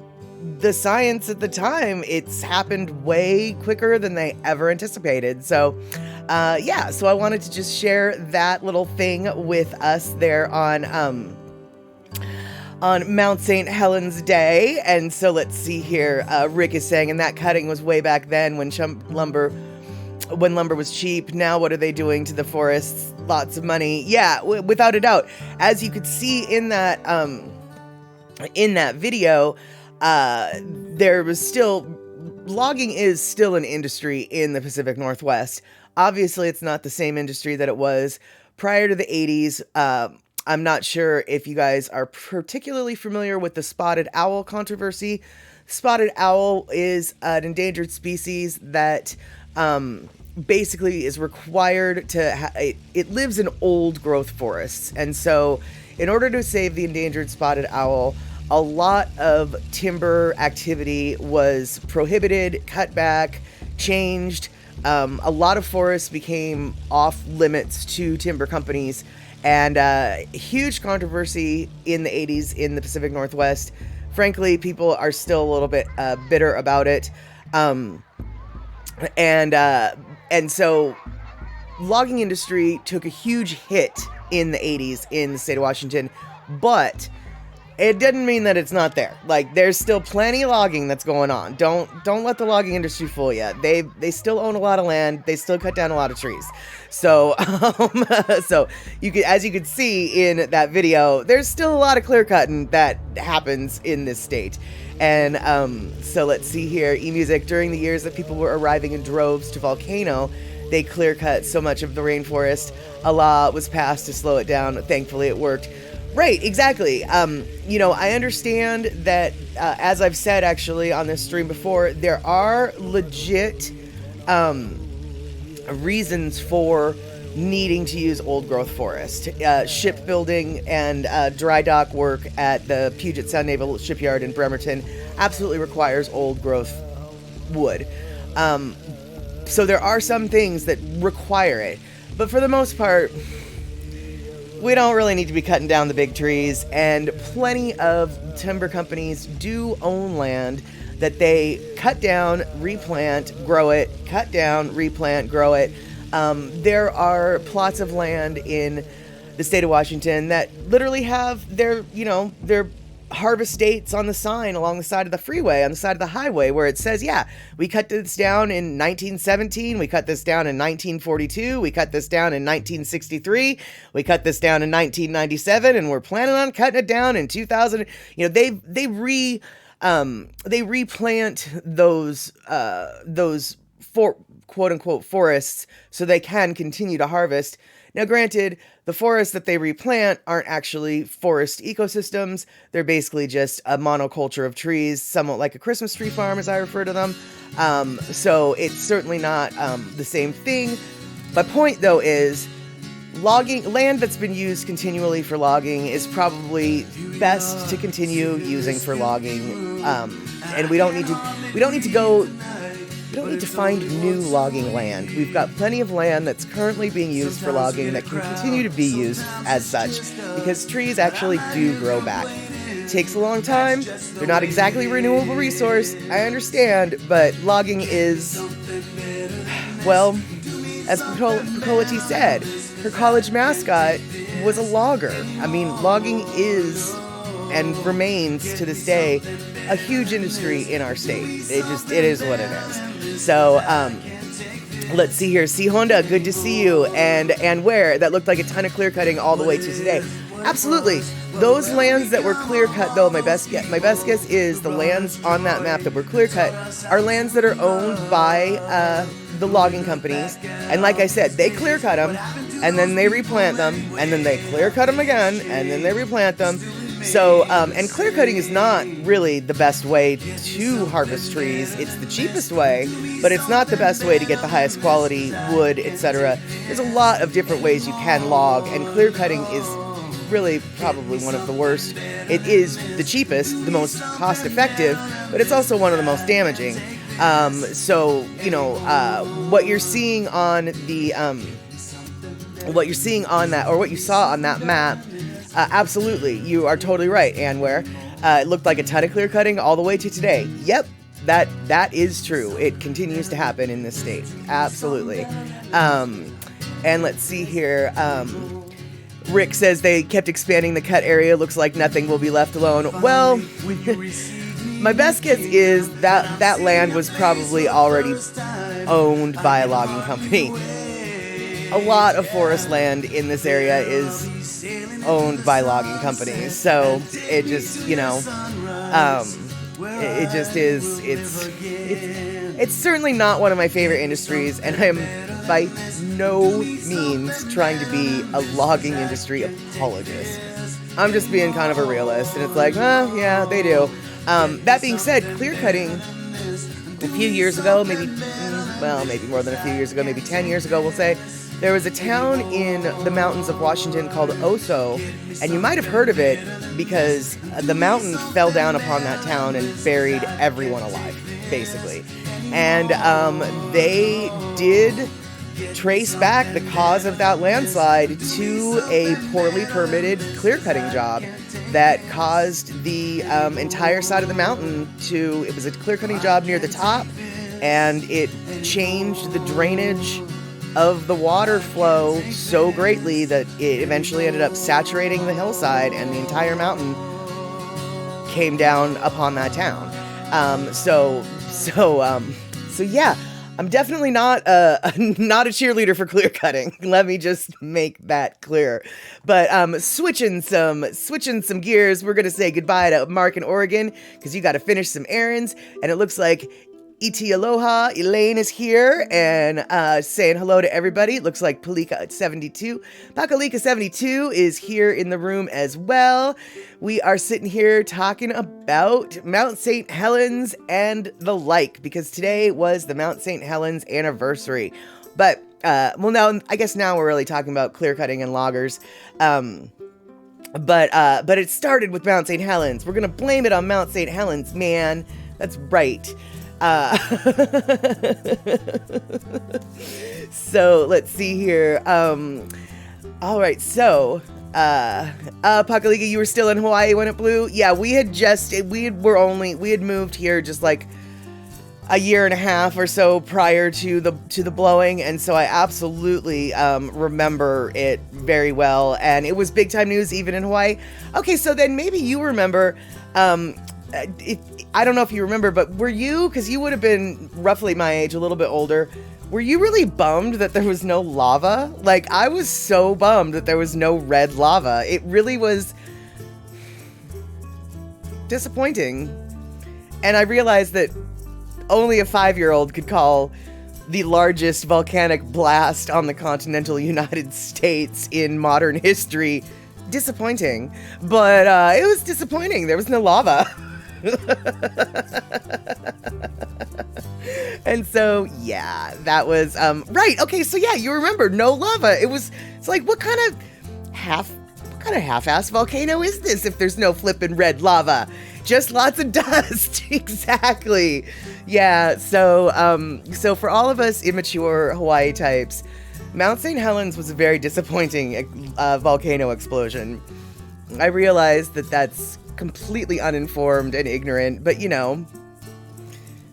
the science at the time, it's happened way quicker than they ever anticipated. So, so I wanted to just share that little thing with us there on Mount St Helens Day. And so let's see here. Rick is saying, and that cutting was way back then when lumber was cheap. Now what are they doing to the forests? Lots of money. Yeah, without a doubt. As you could see in that video, there was still, logging is still an industry in the Pacific Northwest. Obviously, it's not the same industry that it was prior to the 80s. I'm not sure if you guys are particularly familiar with the spotted owl controversy. Spotted owl is an endangered species that basically is required to it lives in old growth forests. And so in order to save the endangered spotted owl, a lot of timber activity was prohibited, cut back, changed. A lot of forests became off limits to timber companies, and huge controversy in the 80s in the Pacific Northwest. Frankly, people are still a little bit bitter about it. And so logging industry took a huge hit in the 80s in the state of Washington, but it didn't mean that it's not there. Like, there's still plenty of logging that's going on. Don't let the logging industry fool you. They still own a lot of land. They still cut down a lot of trees. So, so as you could see in that video, there's still a lot of clear cutting that happens in this state. And so let's see here. eMusic, during the years that people were arriving in droves to Volcano, they clear cut so much of the rainforest. A law was passed to slow it down. Thankfully, it worked. Right, exactly. I understand that, as I've said actually on this stream before, there are legit reasons for needing to use old growth forest. Shipbuilding and dry dock work at the Puget Sound Naval Shipyard in Bremerton absolutely requires old growth wood. So there are some things that require it, but for the most part, we don't really need to be cutting down the big trees, and plenty of timber companies do own land that they cut down, replant, grow it, cut down, replant, grow it. There are plots of land in the state of Washington that literally have their harvest dates on the sign along the side of the freeway, on the side of the highway, where it says, yeah, we cut this down in 1917, we cut this down in 1942, we cut this down in 1963, we cut this down in 1997, and we're planning on cutting it down in 2000. They replant those quote unquote forests so they can continue to harvest. Now, granted, the forests that they replant aren't actually forest ecosystems. They're basically just a monoculture of trees, somewhat like a Christmas tree farm, as I refer to them. So it's certainly not the same thing. My point, though, is land that's been used continually for logging is probably best to continue using for logging. And we don't need to find new logging land. We've got plenty of land that's currently being used for logging that can continue to be used as such, because trees actually do grow back. It takes a long time. They're not exactly a renewable resource, I understand, but logging is, well, as Picolati said, her college mascot was a logger. I mean, logging is and remains to this day a huge industry in our state. It is what it is. So, Let's see here. C Honda, good to see you. And where? That looked like a ton of clear cutting all the way to today. Absolutely. Those lands that were clear cut, though, my best guess is the lands on that map that were clear cut are lands that are owned by the logging companies. And like I said, they clear cut them, and then they replant them, and then they clear cut them again, and then they replant them. So, and clear cutting is not really the best way to harvest trees. It's the cheapest way, but it's not the best way to get the highest quality wood, etc. There's a lot of different ways you can log, and clear cutting is really probably one of the worst. It is the cheapest, the most cost effective, but it's also one of the most damaging. So, you know, what you're seeing on the, what you're seeing on that, or what you saw on that map, absolutely, you are totally right, Anware. It looked like a ton of clear cutting all the way to today. Yep, that is true. It continues to happen in this state. Absolutely. And let's see here. Rick says they kept expanding the cut area. Looks like nothing will be left alone. Well, my best guess is that land was probably already owned by a logging company. A lot of forest land in this area is owned by logging companies, so it just, you know, it just is. It's certainly not one of my favorite industries, and I am by no means trying to be a logging industry apologist. I'm just being kind of a realist, and it's like, yeah, they do. That being said, clear cutting a few years ago, maybe more than a few years ago, maybe 10 years ago, we'll say, there was a town in the mountains of Washington called Oso, and you might have heard of it because the mountain fell down upon that town and buried everyone alive, basically. And they did trace back the cause of that landslide to a poorly permitted clear-cutting job that caused the entire side of the mountain to, it was a clear-cutting job near the top, and it changed the drainage of the water flow so greatly that it eventually ended up saturating the hillside, and the entire mountain came down upon that town. So yeah, I'm definitely not a cheerleader for clear cutting. Let me just make that clear. But switching some gears, we're gonna say goodbye to Mark in Oregon because you got to finish some errands, and it looks like E.T. Aloha, Elaine is here and saying hello to everybody. It looks like Palika 72. Pakalika 72 is here in the room as well. We are sitting here talking about Mount St. Helens and the like, because today was the Mount St. Helens anniversary. But, now, I guess now we're really talking about clear cutting and loggers. But it started with Mount St. Helens. We're going to blame it on Mount St. Helens, man. That's right. So let's see here. All right. So, Pakalika, you were still in Hawaii when it blew. Yeah, we had moved here just like a year and a half or so prior to the blowing. And so I absolutely, remember it very well. And it was big time news even in Hawaii. Okay. So then maybe you remember, I don't know if you remember, but were you, because you would have been roughly my age, a little bit older, were you really bummed that there was no lava? Like, I was so bummed that there was no red lava. It really was disappointing. And I realized that only a 5-year-old could call the largest volcanic blast on the continental United States in modern history disappointing. But it was disappointing. There was no lava. And so, yeah, that was, right. Okay. So yeah, you remember no lava. It's like, what kind of half-assed volcano is this if there's no flippin' red lava? Just lots of dust. Exactly. Yeah. So for all of us immature Hawaii types, Mount St. Helens was a very disappointing volcano explosion. I realized that that's completely uninformed and ignorant, but you know,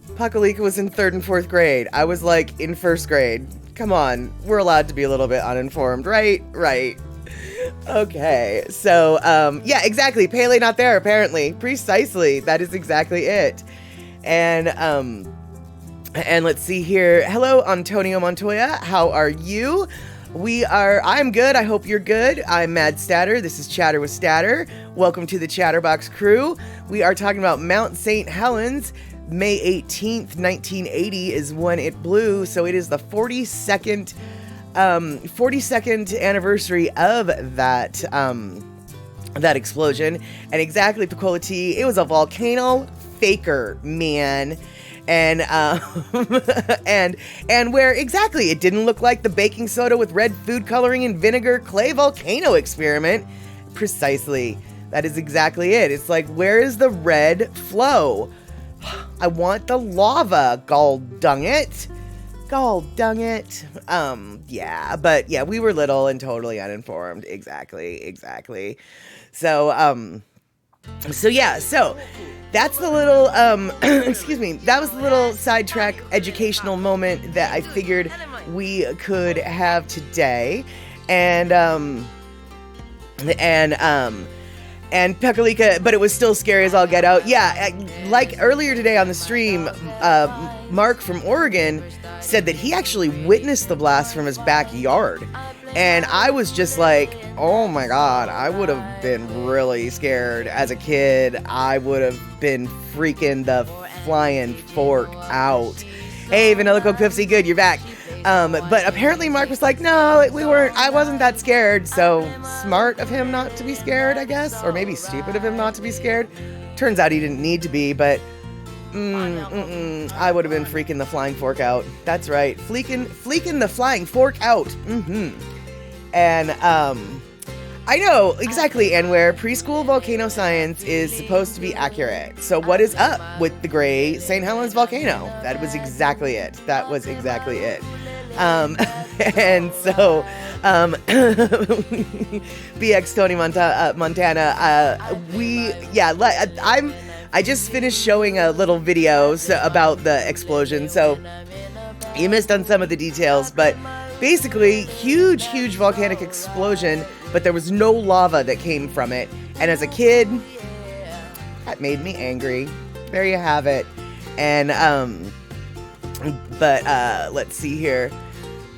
Pakalika was in 3rd and 4th grade. I was like in 1st grade. Come on, we're allowed to be a little bit uninformed, right? Right. Okay, so, yeah, exactly. Pele not there, apparently. Precisely. That is exactly it. And, And let's see here. Hello, Antonio Montoya. How are you? I'm good. I hope you're good. I'm Mad Statter. This is Chatter with Statter. Welcome to the Chatterbox crew. We are talking about Mount St. Helens. May 18th, 1980 is when it blew. So it is the 42nd anniversary of that explosion. And exactly, Picola T, it was a volcano faker, man. And and where exactly it didn't look like the baking soda with red food coloring and vinegar clay volcano experiment. Precisely. That is exactly it. It's like, where is the red flow? I want the lava, gall dung it. Gall dung it. Yeah, but yeah, we were little and totally uninformed. Exactly. So that's the little, excuse me, that was the little sidetrack educational moment that I figured we could have today. And Pekalika, but it was still scary as all get out. Yeah, like earlier today on the stream, Mark from Oregon said that he actually witnessed the blast from his backyard. And I was just like, oh my God, I would have been really scared as a kid. I would have been freaking the flying fork out. Hey, Vanilla Coke Pipsy, good, you're back. But apparently Mark was like, no, I wasn't that scared. So smart of him not to be scared, I guess. Or maybe stupid of him not to be scared. Turns out he didn't need to be, but I would have been freaking the flying fork out. That's right. Fleeking the flying fork out. And I know exactly, and where preschool volcano science is supposed to be accurate. So what is up with the gray St. Helens volcano? That was exactly it. And so, BX Tony Montana, I just finished showing a little video about the explosion. So you missed on some of the details, but basically, huge volcanic explosion, but there was no lava that came from it. And as a kid, that made me angry. There you have it. And, let's see here.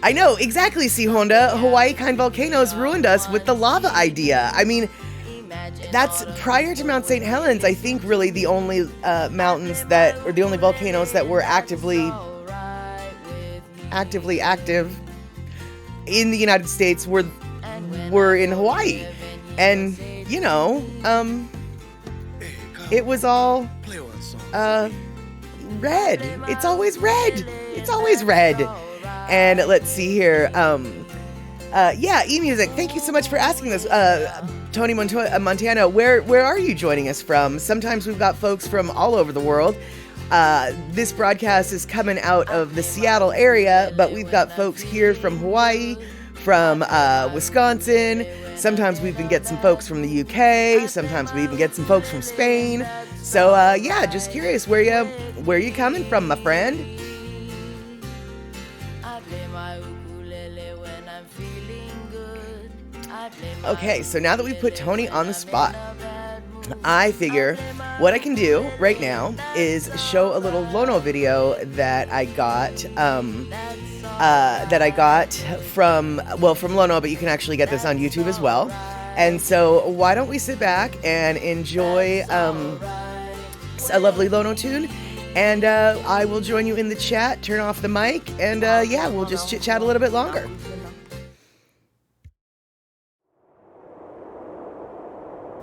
I know, exactly, C. Honda. Hawaii kind volcanoes ruined us with the lava idea. I mean, that's prior to Mount St. Helens, I think really the only the only volcanoes that were actively active in the United States were in Hawaii. And, you know, it was all red. It's always red. And let's see here. E-Music, thank you so much for asking this. Tony Montana, where are you joining us from? Sometimes we've got folks from all over the world. This broadcast is coming out of the Seattle area, but we've got folks here from Hawaii, from Wisconsin. Sometimes we even get some folks from the UK. Sometimes we even get some folks from Spain. So just curious, where you coming from, my friend? Okay, so now that we put Tony on the spot, I figure what I can do right now is show a little Lono video that I got from Lono, but you can actually get this on YouTube as well. And so why don't we sit back and enjoy a lovely Lono tune, and I will join you in the chat, turn off the mic, and we'll just chit-chat a little bit longer.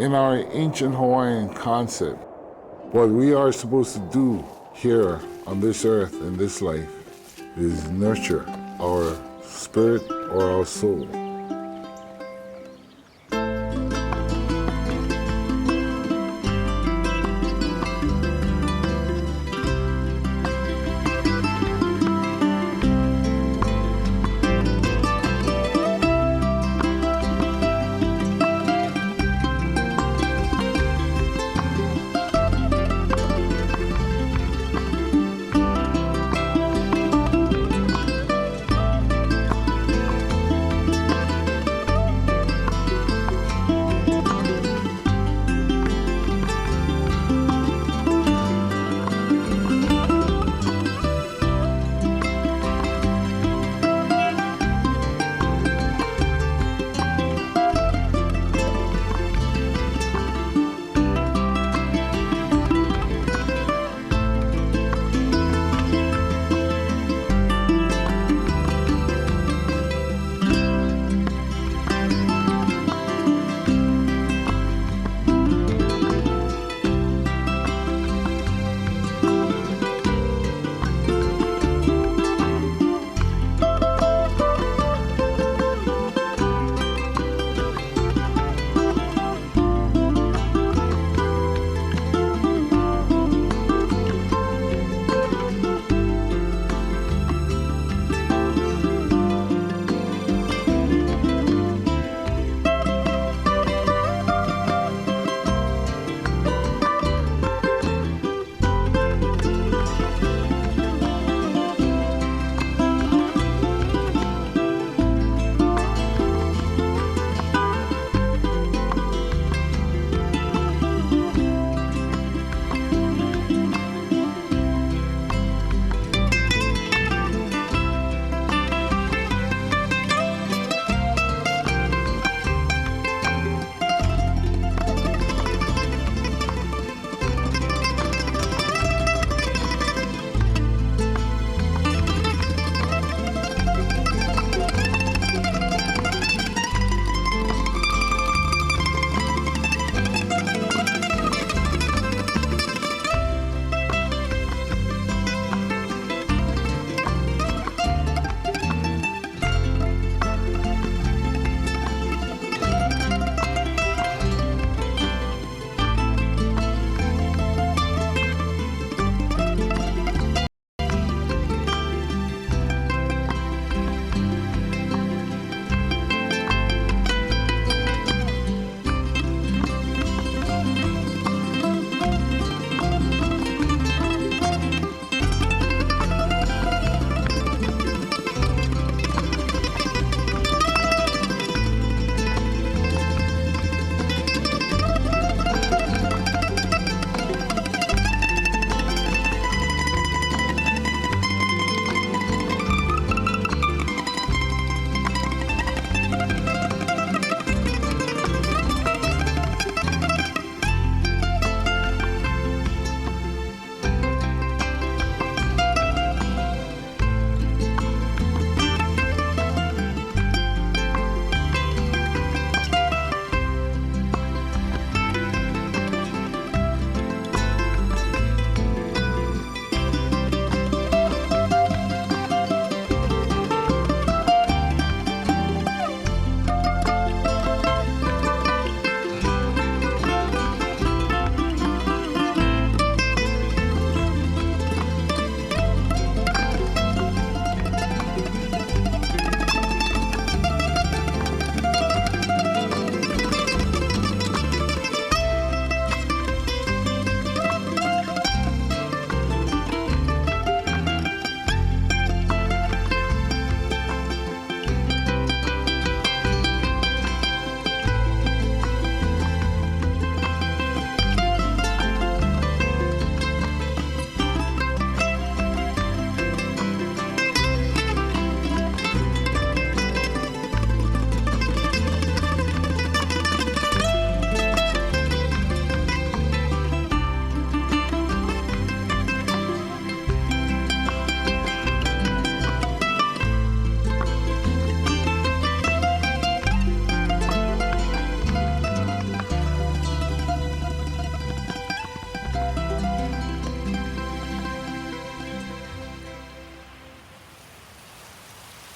In our ancient Hawaiian concept, what we are supposed to do here on this earth in this life is nurture our spirit or our soul.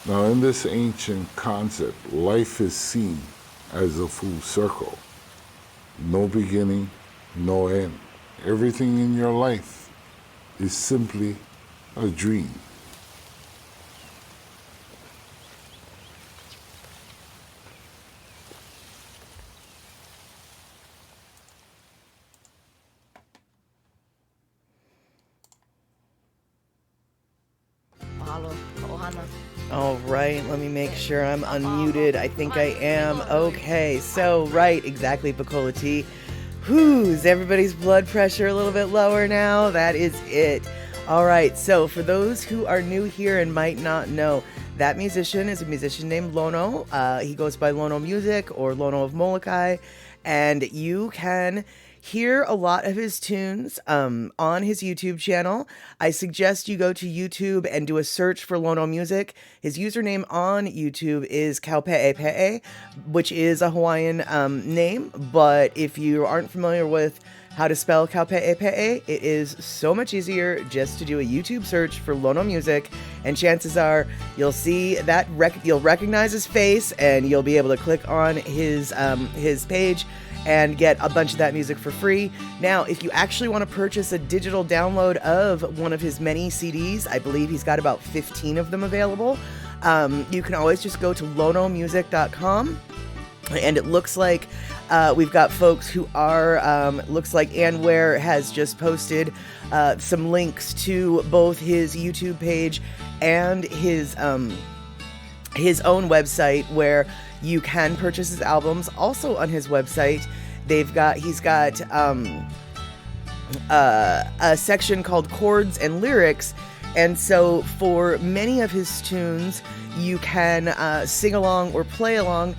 Now, in this ancient concept, life is seen as a full circle. No beginning, no end. Everything in your life is simply a dream. All right, let me make sure I'm unmuted. I think I am. Okay, so right, exactly, Picola T. Who's everybody's blood pressure a little bit lower now? That is it. All right, so for those who are new here and might not know, that musician is a musician named Lono. He goes by Lono Music or Lono of Molokai, and you can hear a lot of his tunes on his YouTube channel. I suggest you go to YouTube and do a search for Lono Music. His username on YouTube is Kaupe'epe'e, which is a Hawaiian name, but if you aren't familiar with how to spell Kaupe'epe'e, it is so much easier just to do a YouTube search for Lono Music, and chances are you'll see that you'll recognize his face, and you'll be able to click on his page and get a bunch of that music for free. Now, if you actually want to purchase a digital download of one of his many CDs, I believe he's got about 15 of them available, you can always just go to lonomusic.com. And it looks like we've got folks who are, looks like Ann Ware has just posted some links to both his YouTube page and his own website where you can purchase his albums. Also on his website, he's got a section called Chords and Lyrics. And so for many of his tunes, you can sing along or play along.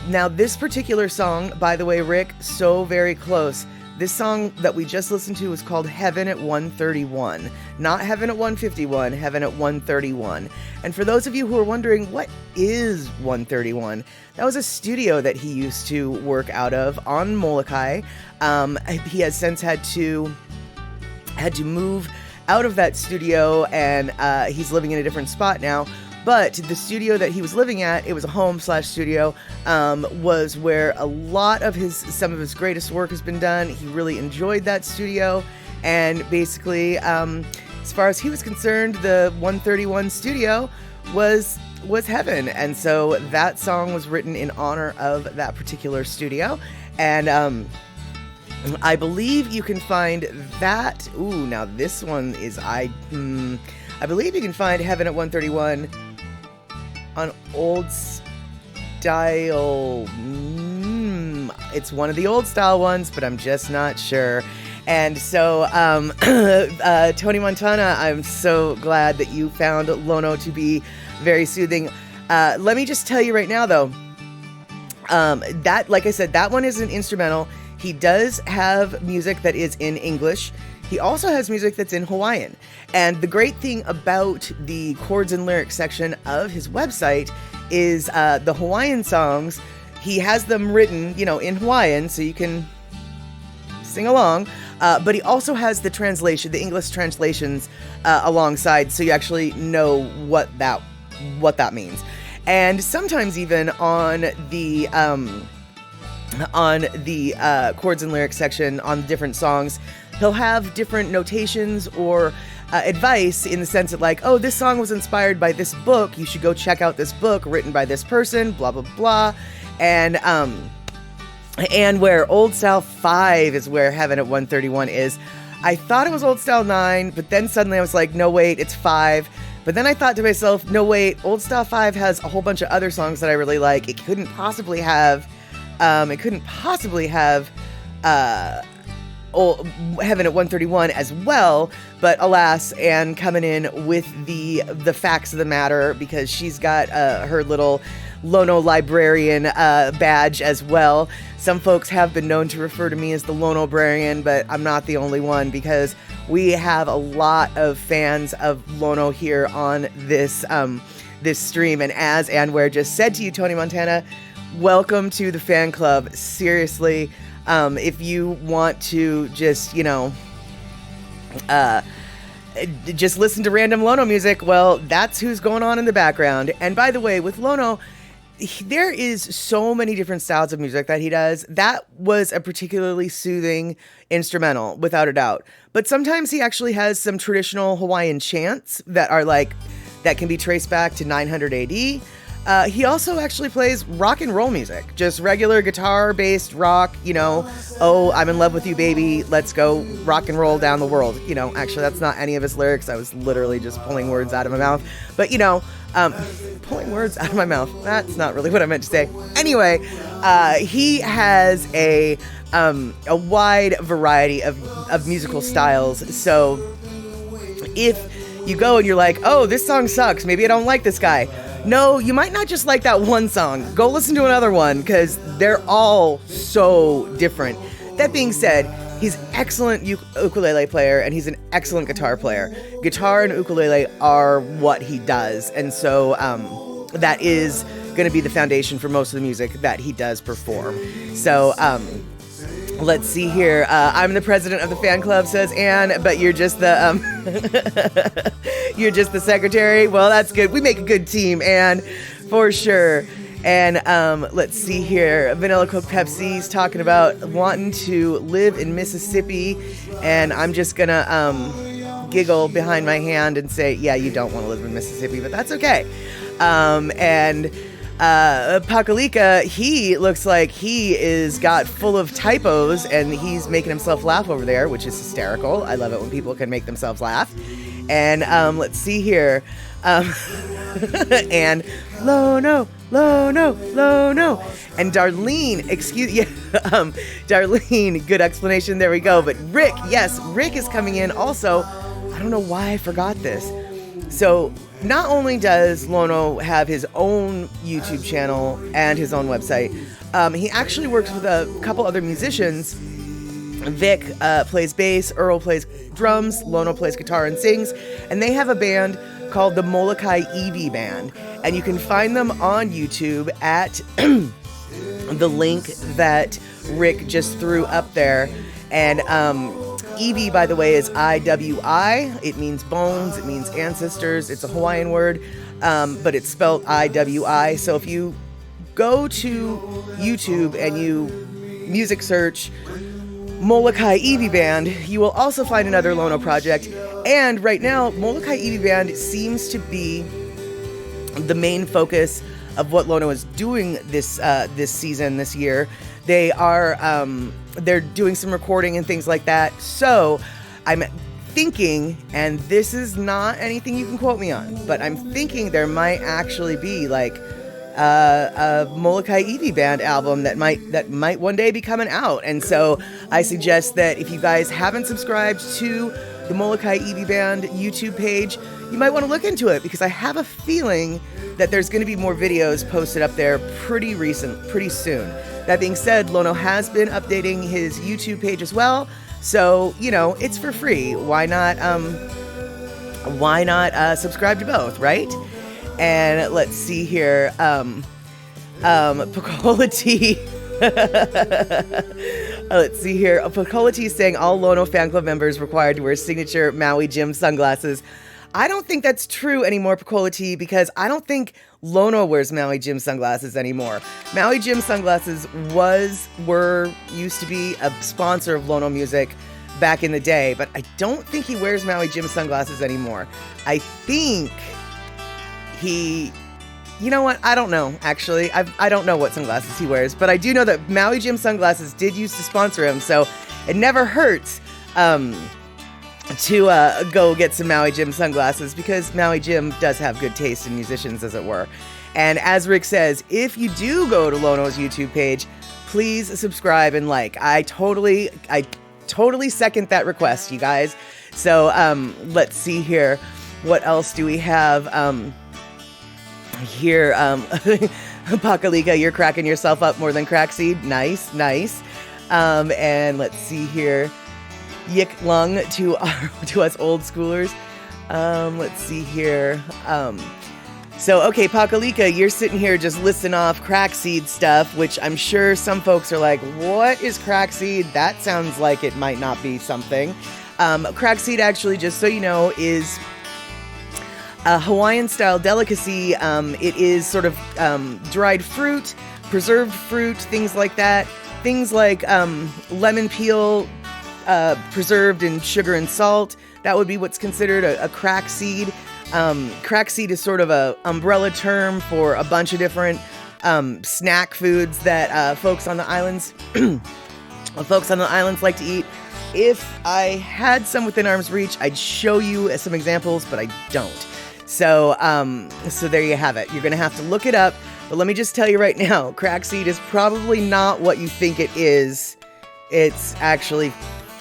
Now, this particular song, by the way, Rick, so very close. This song that we just listened to was called Heaven at 131. Not Heaven at 151, Heaven at 131. And for those of you who are wondering, what is 131? That was a studio that he used to work out of on Molokai. He has since had to move out of that studio, and he's living in a different spot now. But the studio that he was living at, it was a home/studio, was where a lot of some of his greatest work has been done. He really enjoyed that studio, and basically, as far as he was concerned, the 131 studio was heaven. And so that song was written in honor of that particular studio. And I believe you can find that. Ooh, now this one is I believe you can find Heaven at 131 on Old Style. It's one of the old style ones, but I'm just not sure. And so, Tony Montana, I'm so glad that you found Lono to be very soothing. Let me just tell you right now, though, that, like I said, that one is an instrumental. He does have music that is in English. He also has music that's in Hawaiian. And the great thing about the chords and lyrics section of his website is the Hawaiian songs, he has them written, in Hawaiian, so you can sing along. But he also has the English translations alongside, so you actually know what that means. And sometimes even on the chords and lyrics section on different songs, he'll have different notations or advice in the sense that, like, oh, this song was inspired by this book. You should go check out this book written by this person, blah, blah, blah. And where Old Style 5 is where Heaven at 131 is. I thought it was Old Style 9, but then suddenly I was like, no, wait, it's 5. But then I thought to myself, no, wait, Old Style 5 has a whole bunch of other songs that I really like. It couldn't possibly have Heaven at 131 as well, but alas, Anne coming in with the facts of the matter, because she's got her little Lono librarian badge as well. Some folks have been known to refer to me as the Lono librarian, but I'm not the only one, because we have a lot of fans of Lono here on this stream. And as Ann Ware just said to you, Tony Montana, welcome to the fan club. Seriously. If you want to just, just listen to random Lono music, well, that's who's going on in the background. And by the way, with Lono, there is so many different styles of music that he does. That was a particularly soothing instrumental, without a doubt. But sometimes he actually has some traditional Hawaiian chants that are like, that can be traced back to 900 AD. He also actually plays rock and roll music, just regular guitar-based rock, oh, I'm in love with you, baby, let's go rock and roll down the world. Actually, that's not any of his lyrics. I was literally just pulling words out of my mouth. But, pulling words out of my mouth, that's not really what I meant to say. Anyway, he has a wide variety of musical styles. So if you go and you're like, oh, this song sucks, maybe I don't like this guy. No, you might not just like that one song. Go listen to another one, because they're all so different. That being said, he's an excellent ukulele player, and he's an excellent guitar player. Guitar and ukulele are what he does, and so that is going to be the foundation for most of the music that he does perform. So let's see here. I'm the president of the fan club, says Anne, but you're just the you're just the secretary. Well, that's good. We make a good team, Anne, for sure. And let's see here. Vanilla Coke Pepsi's talking about wanting to live in Mississippi, and I'm just gonna giggle behind my hand and say, yeah, you don't want to live in Mississippi, but that's okay. And Pakalika, he looks like he is got full of typos, and he's making himself laugh over there, which is hysterical. I love it when people can make themselves laugh. And let's see here. And Lono. And Darlene, Darlene, good explanation. There we go. But Rick, yes, Rick is coming in also. I don't know why I forgot this. So not only does Lono have his own YouTube channel and his own website, he actually works with a couple other musicians. Vic plays bass, Earl plays drums, Lono plays guitar and sings, and they have a band called the Molokai IWI Band, and you can find them on YouTube at the link that Rick just threw up there. And IWI, by the way, is IWI. It means bones, it means ancestors. It's a Hawaiian word, but it's spelled IWI. So if you go to YouTube and you music search Molokai IWI Band, you will also find another Lono project. And right now, Molokai IWI Band seems to be the main focus of what Lono is doing this season, this year. They are they're doing some recording and things like that. So I'm thinking, and this is not anything you can quote me on, but I'm thinking there might actually be like a Molokai IWI Band album that might one day be coming out. And so I suggest that if you guys haven't subscribed to the Molokai IWI Band YouTube page, you might want to look into it, because I have a feeling that there's going to be more videos posted up there pretty soon. That being said, Lono has been updating his YouTube page as well, so it's for free. Why not subscribe to both, right? And let's see here. Pacola T. Let's see here. Pacola T is saying all Lono fan club members required to wear signature Maui Jim sunglasses. I don't think that's true anymore, Pacola T, because I don't think Lono wears Maui Jim sunglasses anymore. Maui Jim sunglasses used to be a sponsor of Lono music back in the day, but I don't think he wears Maui Jim sunglasses anymore. I think you know what? I don't know, actually. I don't know what sunglasses he wears, but I do know that Maui Jim sunglasses did used to sponsor him, so it never hurts to go get some Maui Jim sunglasses, because Maui Jim does have good taste in musicians, as it were. And as Rick says, if you do go to Lono's YouTube page, please subscribe and like. I totally second that request, you guys. So let's see here. What else do we have? Here, Pakalika, you're cracking yourself up more than Crackseed. Nice. And let's see here. Yik Lung to us old schoolers. Let's see here. So, okay, Pakalika, you're sitting here just listing off crack seed stuff, which I'm sure some folks are like, what is crack seed? That sounds like it might not be something. Crack seed, actually, just so you know, is a Hawaiian-style delicacy. It is sort of dried fruit, preserved fruit, things like that. Things like lemon peel preserved in sugar and salt. That would be what's considered a crack seed. Crack seed is sort of a umbrella term for a bunch of different snack foods that folks on the islands like to eat. If I had some within arm's reach, I'd show you some examples, but I don't. So there you have it. You're gonna have to look it up. But let me just tell you right now, crack seed is probably not what you think it is. It's actually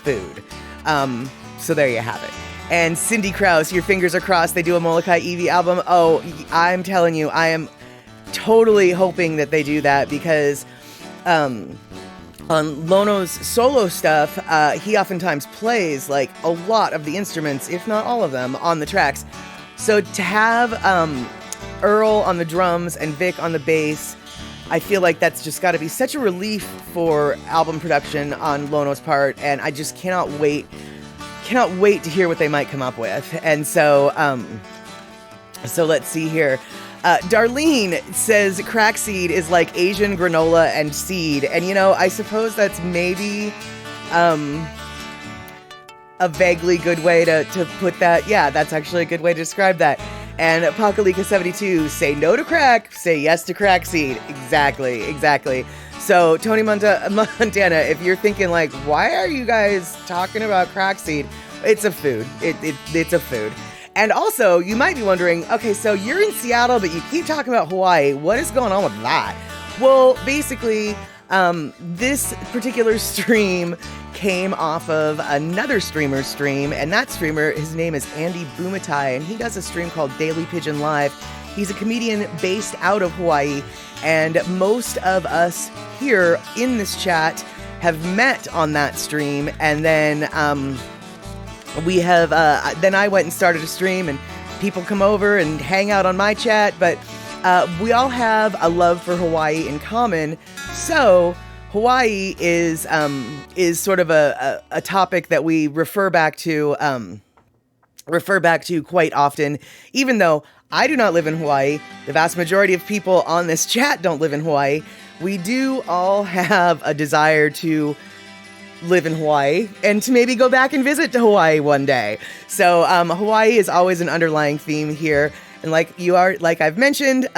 food. So there you have it. And Cindy Krause, your fingers are crossed. They do a Molokai IWI album. Oh, I'm telling you, I am totally hoping that they do that because on Lono's solo stuff, he oftentimes plays like a lot of the instruments, if not all of them, on the tracks. So to have Earl on the drums and Vic on the bass, I feel like that's just got to be such a relief for album production on Lono's part, and I just cannot wait to hear what they might come up with. And so let's see here. Darlene says crack seed is like Asian granola and seed, and I suppose that's maybe a vaguely good way to put that. Yeah, that's actually a good way to describe that. And Apocalypse72, say no to crack, say yes to crack seed. Exactly. So, Tony Montana, if you're thinking like, why are you guys talking about crack seed? It's a food. It's a food. And also, you might be wondering, okay, so you're in Seattle, but you keep talking about Hawaii. What is going on with that? Well, basically, this particular stream came off of another streamer's stream, and that streamer, his name is Andy Bumatai, and he does a stream called Daily Pigeon Live. He's a comedian based out of Hawaii, and most of us here in this chat have met on that stream, and then then I went and started a stream, and people come over and hang out on my chat, but we all have a love for Hawaii in common. So Hawaii is sort of a topic that we refer back to quite often, even though I do not live in Hawaii. The vast majority of people on this chat don't live in Hawaii. We do all have a desire to live in Hawaii and to maybe go back and visit to Hawaii one day. So Hawaii is always an underlying theme here. And like I've mentioned,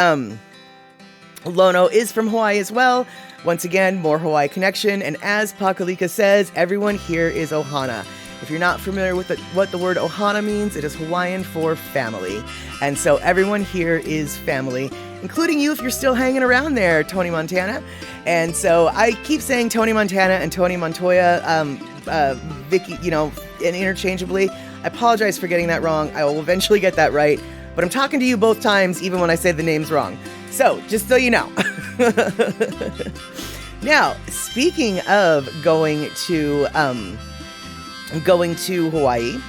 Lono is from Hawaii as well. Once again, more Hawaii connection. And as Pakalika says, everyone here is Ohana. If you're not familiar with what the word Ohana means, it is Hawaiian for family. And so everyone here is family, including you if you're still hanging around there, Tony Montana. And so I keep saying Tony Montana and Tony Montoya, Vicky, and interchangeably. I apologize for getting that wrong. I will eventually get that right. But I'm talking to you both times, even when I say the names wrong. So, just so you know. Now, speaking of going to Hawaii,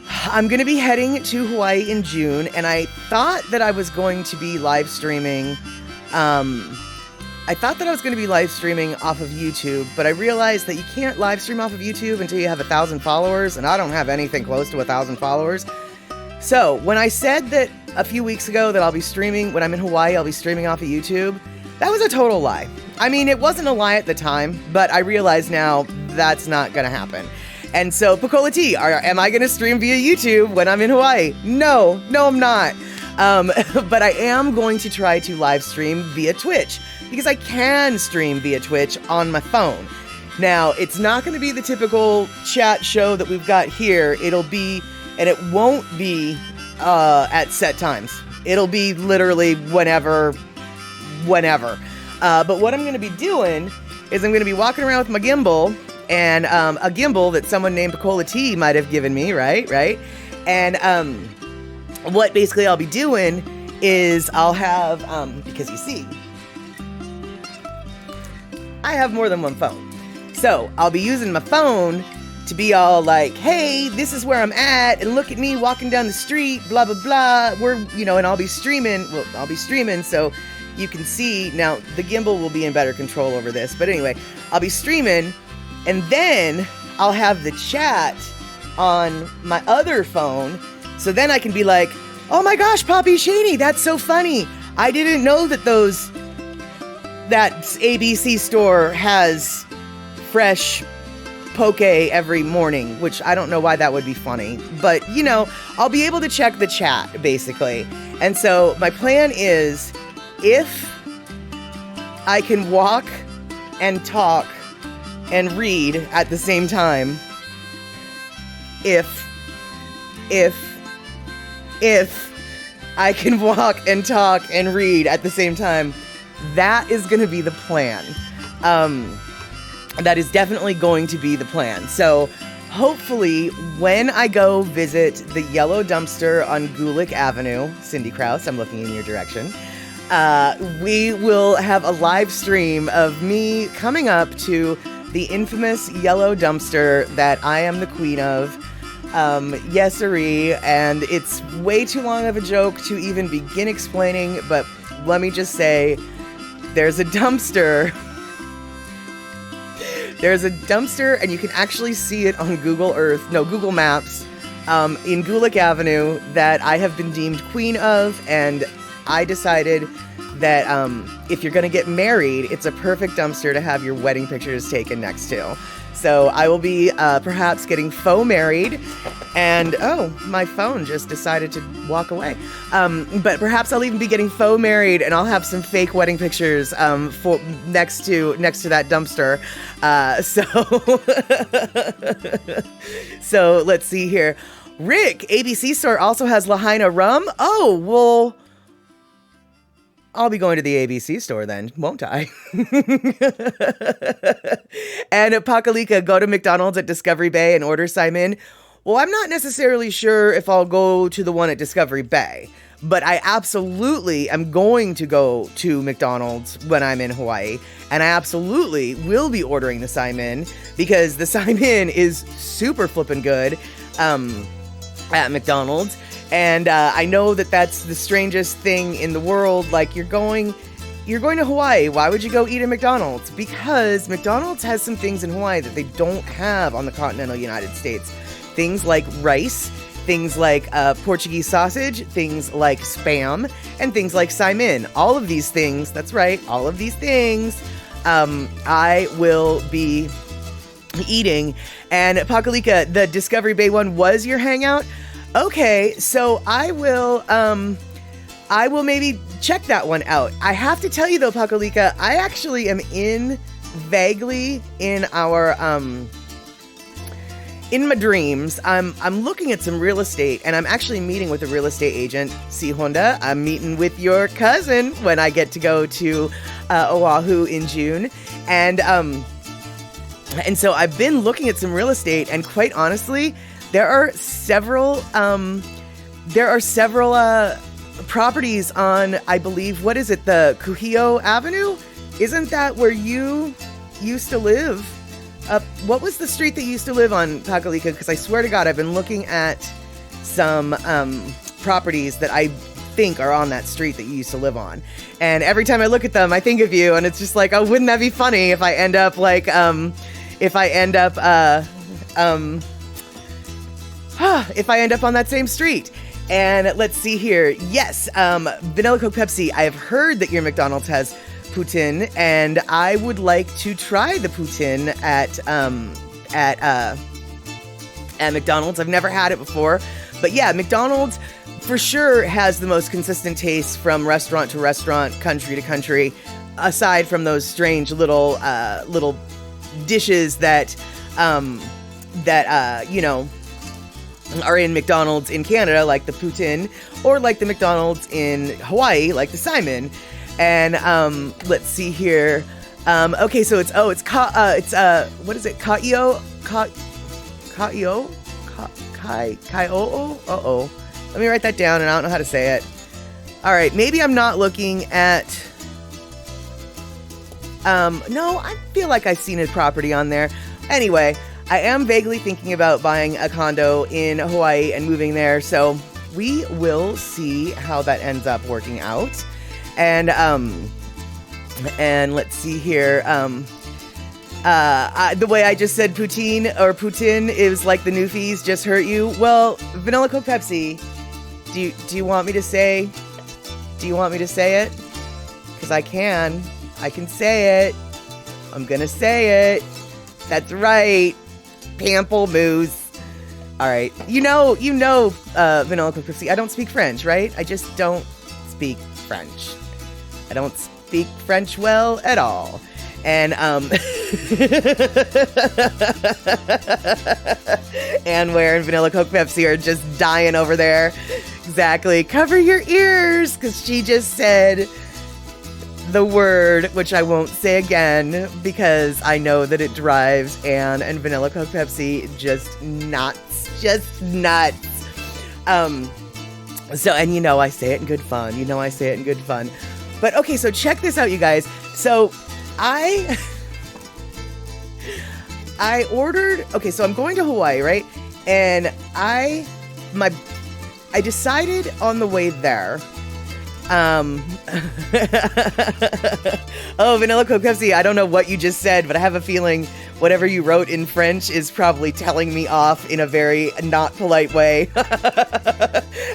I'm going to be heading to Hawaii in June, and I thought that I was going to be live streaming. Off of YouTube, but I realized that you can't live stream off of YouTube until you have 1,000 followers, and I don't have anything close to 1,000 followers. So when I said that a few weeks ago that I'll be streaming, when I'm in Hawaii, I'll be streaming off of YouTube, that was a total lie. I mean, it wasn't a lie at the time, but I realize now that's not going to happen. And so, Pacola T, am I going to stream via YouTube when I'm in Hawaii? No, I'm not. But I am going to try to live stream via Twitch, because I can stream via Twitch on my phone. Now, it's not going to be the typical chat show that we've got here. It won't be at set times. It'll be literally whenever. But what I'm going to be doing is I'm going to be walking around with my gimbal, and a gimbal that someone named Pacola T might have given me, right? And what basically I'll be doing is I'll have, because you see, I have more than one phone. So I'll be using my phone to be all like, hey, this is where I'm at, and look at me walking down the street, blah, blah, blah. And I'll be streaming. Well, I'll be streaming, so you can see. Now, the gimbal will be in better control over this. But anyway, I'll be streaming, and then I'll have the chat on my other phone. So then I can be like, oh my gosh, Poppy Shaney, that's so funny. I didn't know that that ABC store has fresh poke every morning, which I don't know why that would be funny. But, I'll be able to check the chat, basically. And so my plan is, if I can walk and talk and read at the same time, if I can walk and talk and read at the same time, that is going to be the plan. That is definitely going to be the plan. So hopefully when I go visit the yellow dumpster on Gulick Avenue, Cindy Krause, I'm looking in your direction, we will have a live stream of me coming up to the infamous yellow dumpster that I am the queen of. Yes-siree, and it's way too long of a joke to even begin explaining, but let me just say, there's a dumpster. There's a dumpster, and you can actually see it on Google Maps, in Gulick Avenue, that I have been deemed queen of, and I decided that if you're going to get married, it's a perfect dumpster to have your wedding pictures taken next to. So I will be perhaps getting faux married, and my phone just decided to walk away. But perhaps I'll even be getting faux married, and I'll have some fake wedding pictures for next to that dumpster. So let's see here. Rick, ABC store also has Lahaina rum. Oh, well, I'll be going to the ABC store then, won't I? And Pakalika, go to McDonald's at Discovery Bay and order Simon. Well, I'm not necessarily sure if I'll go to the one at Discovery Bay, but I absolutely am going to go to McDonald's when I'm in Hawaii, and I absolutely will be ordering the Simon, because the Simon is super flippin' good at McDonald's. And I know that that's the strangest thing in the world. Like, you're going to Hawaii. Why would you go eat at McDonald's? Because McDonald's has some things in Hawaii that they don't have on the continental United States. Things like rice, things like Portuguese sausage, things like Spam, and things like Simon. All of these things, that's right, all of these things, I will be eating. And Pakalika, the Discovery Bay one was your hangout? Okay, so I will maybe check that one out. I have to tell you though, Pakalika, I actually am vaguely in my dreams. I'm looking at some real estate, and I'm actually meeting with a real estate agent, C. Honda. I'm meeting with your cousin when I get to go to Oahu in June, and so I've been looking at some real estate, and quite honestly, there are several properties on, I believe, what is it, the Kuhio Avenue? Isn't that where you used to live? What was the street that you used to live on, Pakalika? Because I swear to God, I've been looking at some properties that I think are on that street that you used to live on. And every time I look at them, I think of you, and it's just like, oh, wouldn't that be funny if I end up like, if I end up on that same street. And let's see here. Yes, Vanilla Coke Pepsi. I have heard that your McDonald's has poutine, and I would like to try the poutine at McDonald's. I've never had it before, but yeah, McDonald's for sure has the most consistent taste from restaurant to restaurant, country to country, aside from those strange little dishes that are in McDonald's in Canada, like the poutine, or like the McDonald's in Hawaii, like the Simon. And let's see here. Okay, so it's what is it? Kai'o? Uh-oh. Let me write that down, and I don't know how to say it. All right, maybe I'm not looking at... No, I feel like I've seen his property on there. Anyway, I am vaguely thinking about buying a condo in Hawaii and moving there. So we will see how that ends up working out. And let's see here. The way I just said Putin is like the Newfies just hurt you. Well, Vanilla Coke Pepsi, do you want me to say it? Because I can say it. I'm gonna say it. That's right. Pamplemousse. All right. You know, Vanilla Coke Pepsi, I don't speak French, right? I just don't speak French. I don't speak French well at all. And Ann Ware and Vanilla Coke Pepsi are just dying over there. Exactly. Cover your ears, because she just said the word, which I won't say again, because I know that it drives Ann and Vanilla Coke Pepsi just nuts. So, and I say it in good fun. But okay, so check this out, you guys. So I ordered, okay, so I'm going to Hawaii, right? And I decided on the way there, oh, Vanilla Coke Pepsi, I don't know what you just said, but I have a feeling whatever you wrote in French is probably telling me off in a very not polite way.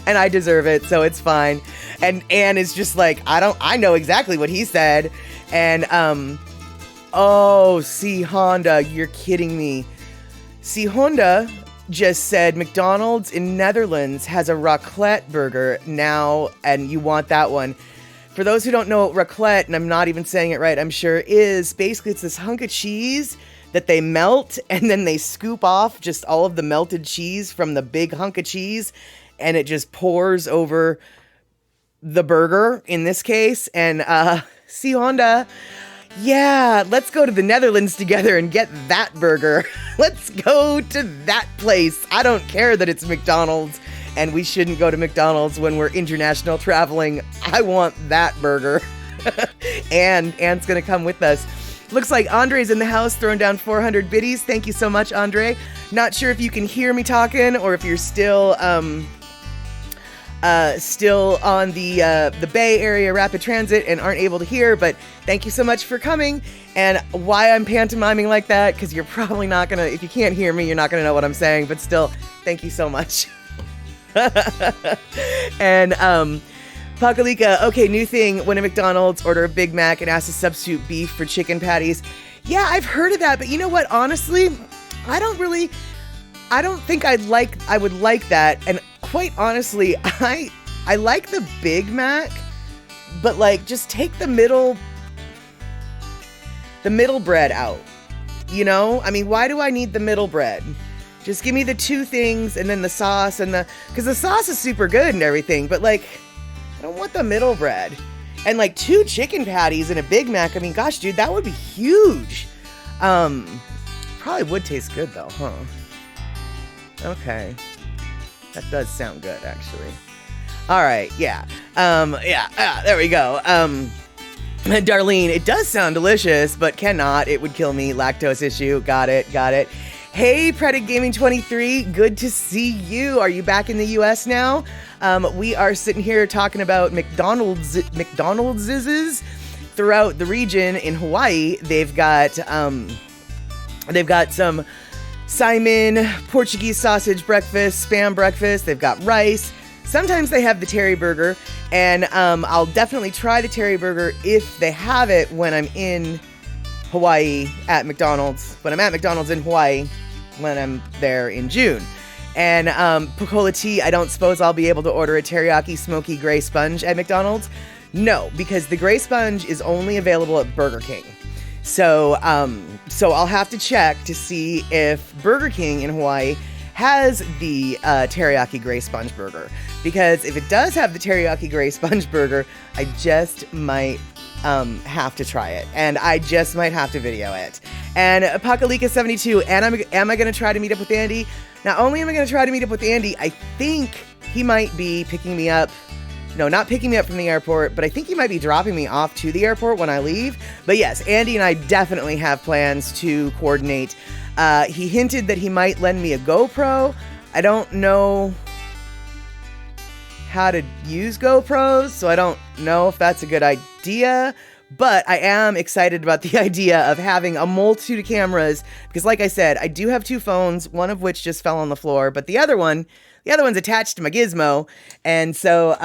And I deserve it, so it's fine. And Anne is just like, I know exactly what he said. And, oh, see, Honda, you're kidding me. See, Honda just said McDonald's in Netherlands has a raclette burger now, and you want that one. For those who don't know what raclette, and I'm not even saying it right, I'm sure, is basically it's this hunk of cheese that they melt, and then they scoop off just all of the melted cheese from the big hunk of cheese, and it just pours over the burger in this case. And see, Honda, yeah, let's go to the Netherlands together and get that burger. Let's go to that place. I don't care that it's McDonald's, and we shouldn't go to McDonald's when we're international traveling. I want that burger. And Anne's gonna come with us. Looks like Andre's in the house throwing down 400 biddies. Thank you so much, Andre. Not sure if you can hear me talking or if you're still on the Bay Area Rapid Transit and aren't able to hear, but thank you so much for coming. And why I'm pantomiming like that, because you're probably not gonna, if you can't hear me, you're not gonna know what I'm saying, but still, thank you so much. And Pakalika, okay, new thing, when at McDonald's, order a Big Mac and ask to substitute beef for chicken patties. Yeah, I've heard of that, but you know what, honestly, I don't think I would like that. And quite honestly, I like the Big Mac, but like just take the middle bread out. I mean, why do I need the middle bread? Just give me the two things and then the sauce because the sauce is super good and everything, but like, I don't want the middle bread. And like 2 chicken patties and a Big Mac, I mean, gosh, dude, that would be huge. Probably would taste good though, huh? Okay. That does sound good, actually. All right, yeah. There we go. Darlene, it does sound delicious, but cannot. It would kill me. Lactose issue. Got it. Hey, Predict Gaming 23, good to see you. Are you back in the U.S. now? We are sitting here talking about McDonald's throughout the region in Hawaii. They've got some Simon Portuguese sausage breakfast, Spam breakfast. They've got rice. Sometimes they have the Terry burger, and I'll definitely try the Terry burger if they have it when I'm in Hawaii at McDonald's. When I'm at McDonald's in Hawaii, when I'm there in June. And Pocola tea, I don't suppose I'll be able to order a teriyaki smoky gray sponge at McDonald's. No, because the gray sponge is only available at Burger King. So I'll have to check to see if Burger King in Hawaii has the teriyaki gray sponge burger. Because if it does have the teriyaki gray sponge burger, I just might have to try it. And I just might have to video it. And Apokalika72, and am I going to try to meet up with Andy? Not only am I going to try to meet up with Andy, I think he might be picking me up. No, not picking me up from the airport, but I think he might be dropping me off to the airport when I leave. But yes, Andy and I definitely have plans to coordinate He hinted that he might lend me a GoPro. I don't know how to use GoPros, so I don't know if that's a good idea. But I am excited about the idea of having a multitude of cameras, because like I said, I do have 2 phones, one of which just fell on the floor, but the other one's attached to my gizmo. And so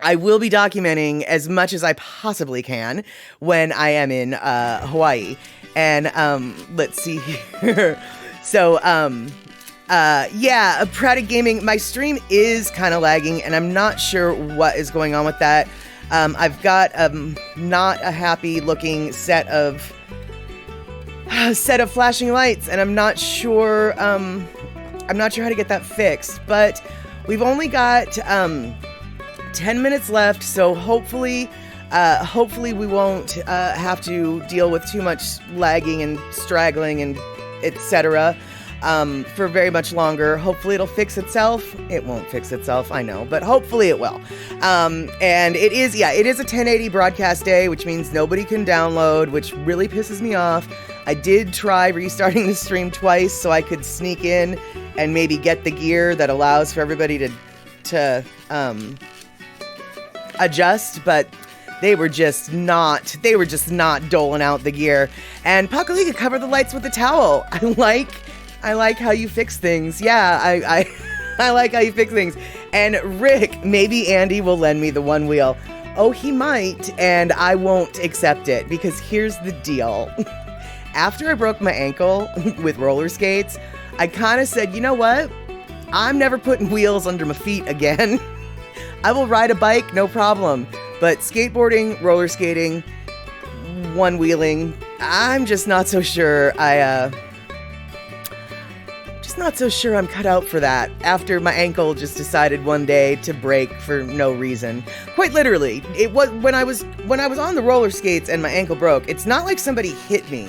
I will be documenting as much as I possibly can when I am in Hawaii. And let's see here. So Pratic Gaming, my stream is kind of lagging, and I'm not sure what is going on with that. I've got not a happy looking set of flashing lights, and I'm not sure how to get that fixed. But we've only got 10 minutes left, so hopefully we won't have to deal with too much lagging and straggling and etc. For very much longer. Hopefully it'll fix itself. It won't fix itself, I know, but hopefully it will. And it is a 1080 broadcast day, which means nobody can download, which really pisses me off. I did try restarting the stream twice so I could sneak in and maybe get the gear that allows for everybody to adjust, but they were just not doling out the gear. And Pakaliga covered the lights with a towel. I like how you fix things. Yeah, I like how you fix things. And Rick, maybe Andy will lend me the one wheel. Oh, he might, and I won't accept it, because here's the deal. After I broke my ankle with roller skates, I kind of said, you know what? I'm never putting wheels under my feet again. I will ride a bike, no problem. But skateboarding, roller skating, one-wheeling, I'm just not so sure I'm cut out for that after my ankle just decided one day to break for no reason. Quite literally, it was when I was on the roller skates and my ankle broke. It's not like somebody hit me.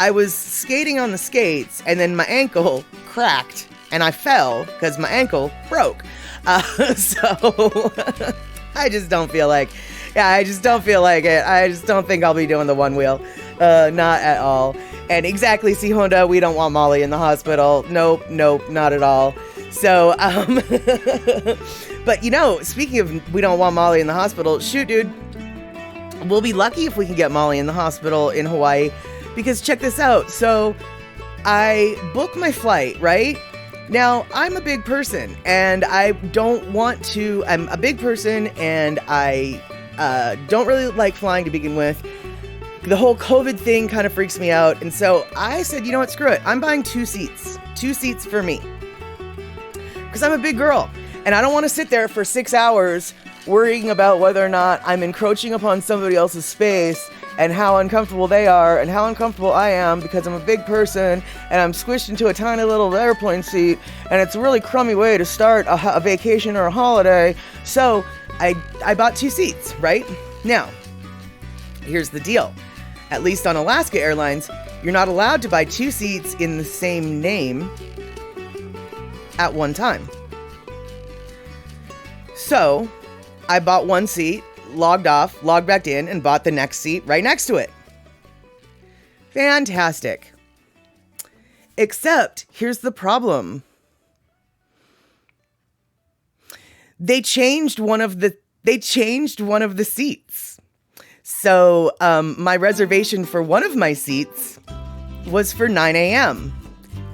I was skating on the skates and then my ankle cracked and I fell because my ankle broke. So I just don't feel like it. I just don't think I'll be doing the one wheel. Not at all. And exactly, see, Honda, we don't want Molly in the hospital. Nope, not at all. So, but speaking of we don't want Molly in the hospital, shoot, dude, we'll be lucky if we can get Molly in the hospital in Hawaii, because check this out. So I booked my flight, right? Now, I'm a big person, and I'm a big person, and I don't really like flying to begin with. The whole COVID thing kind of freaks me out. And so I said, you know what, screw it. I'm buying 2 seats. 2 seats for me. Because I'm a big girl. And I don't want to sit there for 6 hours worrying about whether or not I'm encroaching upon somebody else's space and how uncomfortable they are and how uncomfortable I am because I'm a big person and I'm squished into a tiny little airplane seat and it's a really crummy way to start a vacation or a holiday. So I bought 2 seats, right? Now, here's the deal. At least on Alaska Airlines, you're not allowed to buy 2 seats in the same name at one time. So I bought 1 seat, logged off, logged back in, and bought the next seat right next to it. Fantastic. Except, here's the problem. They changed one of the seats. So my reservation for one of my seats was for 9 a.m.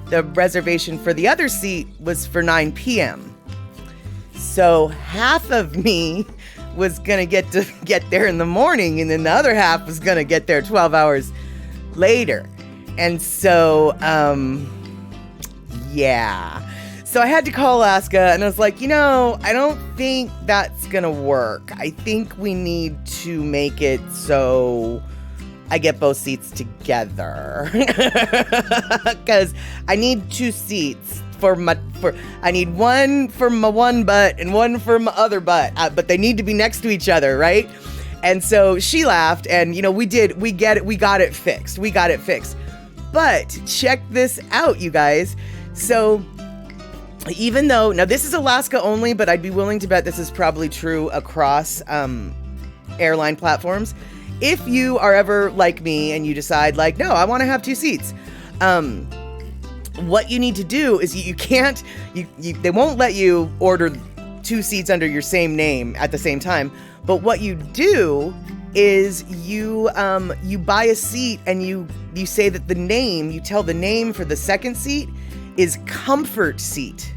The reservation for the other seat was for 9 p.m. So half of me was going to get there in the morning, and then the other half was going to get there 12 hours later. And so, yeah. So I had to call Alaska, and I was like, I don't think that's going to work. I think we need to make it so I get both seats together. Because I need 2 seats. I need one for my one butt and one for my other butt, but they need to be next to each other, right? And so she laughed, and we got it fixed. But check this out, you guys. So even though, now this is Alaska only, but I'd be willing to bet this is probably true across airline platforms. If you are ever like me and you decide no, I want to have 2 seats, What you need to do is you can't, they won't let you order 2 seats under your same name at the same time. But what you do is you buy a seat and you say that you tell the name for the second seat is comfort seat.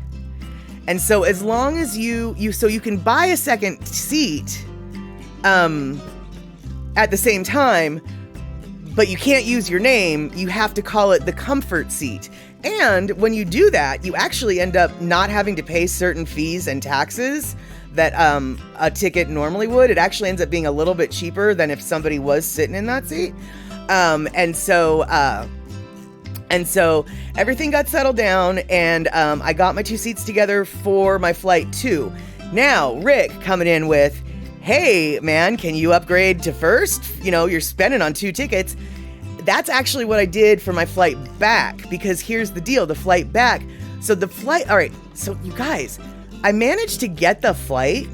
And so as long as you can buy a second seat at the same time, but you can't use your name, you have to call it the comfort seat. And when you do that, you actually end up not having to pay certain fees and taxes that a ticket normally would. It actually ends up being a little bit cheaper than if somebody was sitting in that seat. And so everything got settled down, and I got my 2 seats together for my flight 2. Now, Rick coming in with, hey, man, can you upgrade to first? You know, you're spending on 2 tickets. That's actually what I did for my flight back, because here's the deal, the flight back. So all right, so you guys, I managed to get the flight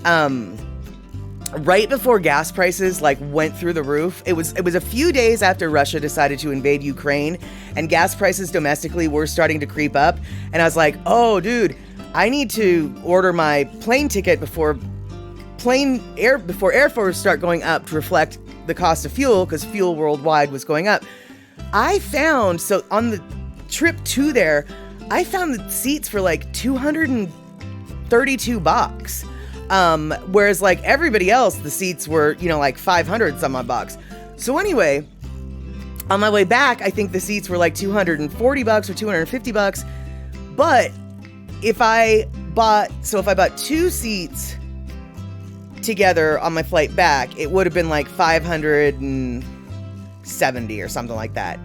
right before gas prices went through the roof. It was a few days after Russia decided to invade Ukraine, and gas prices domestically were starting to creep up. And I was like, oh, dude, I need to order my plane ticket before airfares start going up to reflect the cost of fuel, because fuel worldwide was going up. So on the trip to there, I found the seats for $232. Whereas everybody else, the seats were, 500 some odd bucks. So anyway, on my way back, I think the seats were $240 or $250. But if I bought 2 seats together on my flight back, it would have been $570 or something like that.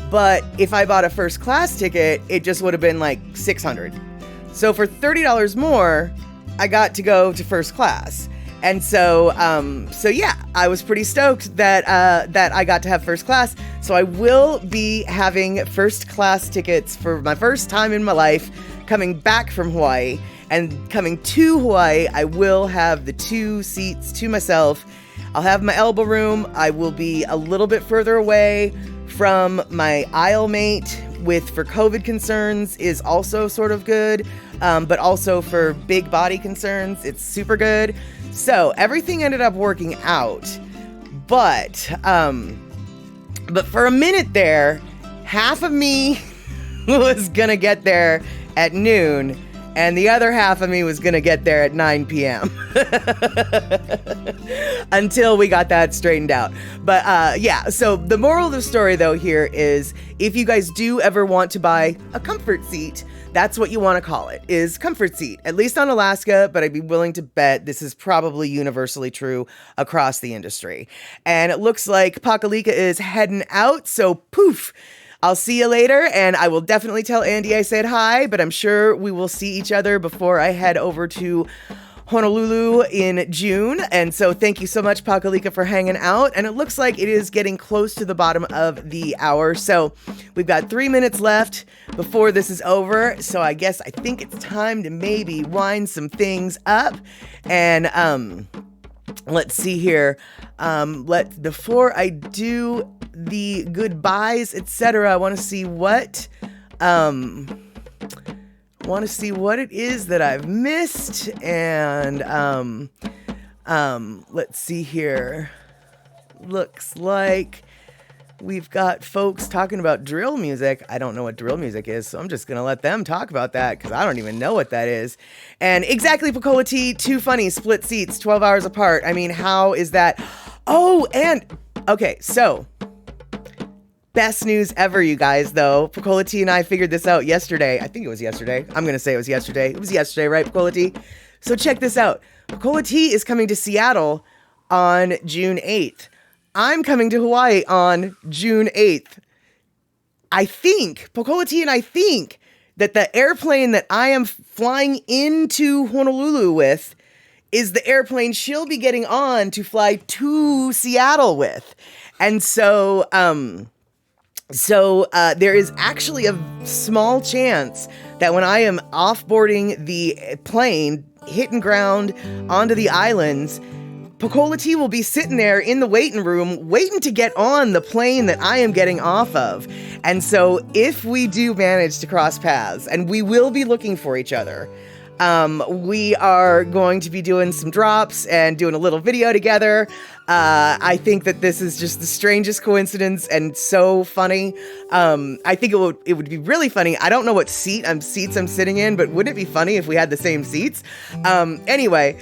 But if I bought a first class ticket, it just would have been $600. So for $30 more, I got to go to first class. And so yeah, I was pretty stoked that I got to have first class. So I will be having first class tickets for my first time in my life, coming back from Hawaii. And coming to Hawaii, I will have the 2 seats to myself. I'll have my elbow room. I will be a little bit further away from my aisle mate, for COVID concerns is also sort of good, but also for big body concerns, it's super good. So everything ended up working out. But for a minute there, half of me was gonna get there at noon, and the other half of me was going to get there at 9 p.m. until we got that straightened out. But yeah, so the moral of the story though here is, if you guys do ever want to buy a comfort seat, that's what you want to call it, is comfort seat, at least on Alaska, but I'd be willing to bet this is probably universally true across the industry. And it looks like Pakalika is heading out, so poof, I'll see you later, and I will definitely tell Andy I said hi, but I'm sure we will see each other before I head over to Honolulu in June. And so thank you so much, Pakalika, for hanging out. And it looks like it is getting close to the bottom of the hour. So we've got 3 minutes left before this is over. So I think it's time to maybe wind some things up. And let's see here. Before I do the goodbyes, etc., I want to see what it is that I've missed. And let's see here. Looks like we've got folks talking about drill music. I don't know what drill music is, so I'm just gonna let them talk about that, because I don't even know what that is. And exactly, Pacola T, too funny, split seats 12 hours apart. I mean, how is that? Oh, and okay, so best news ever, you guys, though. Pacola T and I figured this out yesterday. I think it was yesterday. I'm going to say it was yesterday. It was yesterday, right, Pacola T? So check this out. Pacola T is coming to Seattle on June 8th. I'm coming to Hawaii on June 8th. I think, Pacola T and I think that the airplane that I am flying into Honolulu with is the airplane she'll be getting on to fly to Seattle with. And so, there is actually a small chance that when I am offboarding the plane, hitting ground onto the islands, Pecola T will be sitting there in the waiting room waiting to get on the plane that I am getting off of. And so if we do manage to cross paths, and we will be looking for each other, we are going to be doing some drops and doing a little video together. I think that this is just the strangest coincidence and so funny. I think it would be really funny. I don't know what seats I'm sitting in, but wouldn't it be funny if we had the same seats? Anyway,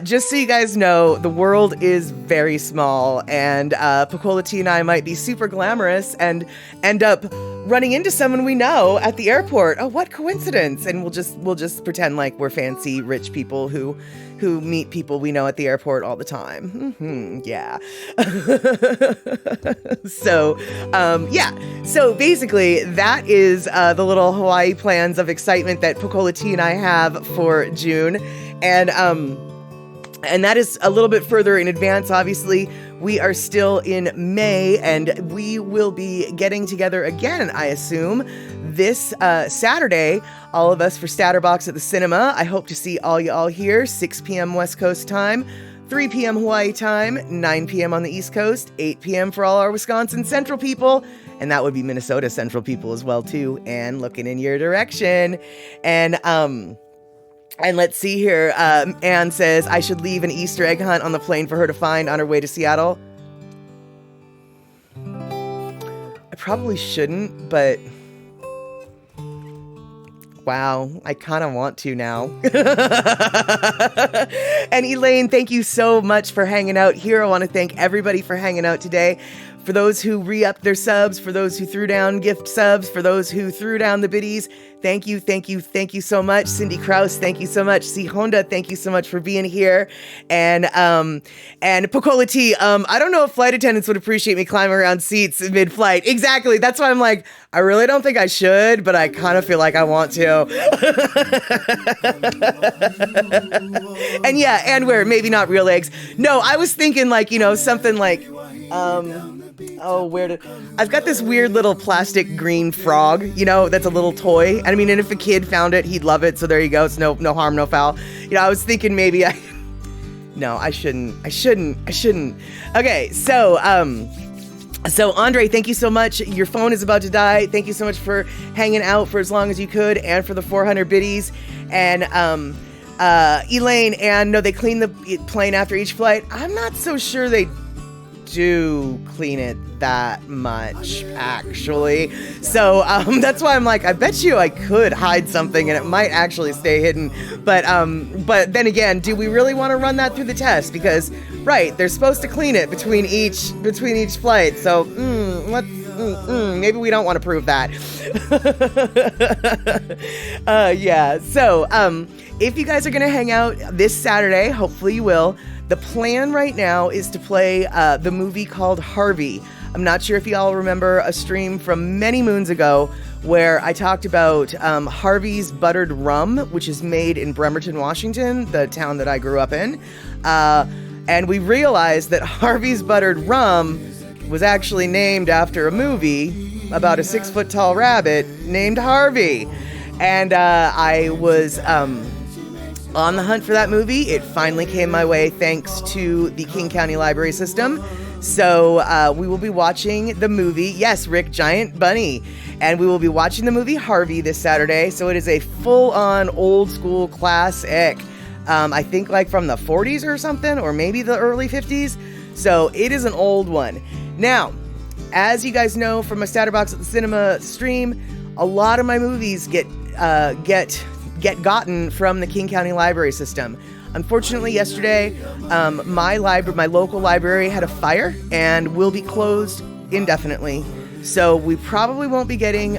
just so you guys know, the world is very small, and Pecola T and I might be super glamorous and end up running into someone we know at the airport. Oh, what coincidence! And we'll just pretend like we're fancy rich people who meet people we know at the airport all the time. Yeah. So basically, that is the little Hawaii plans of excitement that Pecola T and I have for June, and that is a little bit further in advance. Obviously, we are still in May, and we will be getting together again, I assume, this Saturday, all of us for Statterbox at the cinema. I hope to see all y'all here, 6 p.m. West Coast time, 3 p.m. Hawaii time, 9 p.m. on the East Coast, 8 p.m. for all our Wisconsin Central people, and that would be Minnesota Central people as well, too, and looking in your direction. And let's see here. Anne says, I should leave an Easter egg hunt on the plane for her to find on her way to Seattle. I probably shouldn't, but wow, I kind of want to now. And Elaine, thank you so much for hanging out here. I want to thank everybody for hanging out today. For those who re-upped their subs, for those who threw down gift subs, for those who threw down the biddies, thank you so much. Cindy Krause, thank you so much. C. Honda, thank you so much for being here. And Pecola T, I don't know if flight attendants would appreciate me climbing around seats mid-flight. Exactly. That's why I'm like, I really don't think I should, but I kind of feel like I want to. And yeah, and where maybe not real eggs. No, I was thinking like, something like, I've got this weird little plastic green frog, that's a little toy. I mean, and if a kid found it, he'd love it. So there you go. It's no harm, no foul. I was thinking maybe I shouldn't. Okay. So Andre, thank you so much. Your phone is about to die. Thank you so much for hanging out for as long as you could and for the 400 biddies. And, Elaine, and no, they clean the plane after each flight. I'm not so sure they do clean it that much, actually. So that's why I'm like, I bet you I could hide something and it might actually stay hidden. But then again, do we really want to run that through the test? Because right, they're supposed to clean it between each flight. So maybe we don't want to prove that. Yeah. So if you guys are gonna hang out this Saturday, hopefully you will. The plan right now is to play the movie called Harvey. I'm not sure if you all remember a stream from many moons ago where I talked about Harvey's Buttered Rum, which is made in Bremerton, Washington, the town that I grew up in. And we realized that Harvey's Buttered Rum was actually named after a movie about a 6-foot-tall rabbit named Harvey. And I was on the hunt for that movie. It finally came my way thanks to the King County Library System. So we will be watching the movie. Yes, Rick, Giant Bunny. And we will be watching the movie Harvey this Saturday. So it is a full-on old-school classic. I think like from the 40s or something, or maybe the early 50s. So it is an old one. Now, as you guys know from my Statterbox at the Cinema stream, a lot of my movies get gotten from the King County Library System. Unfortunately, yesterday, my local library had a fire and will be closed indefinitely. So we probably won't be getting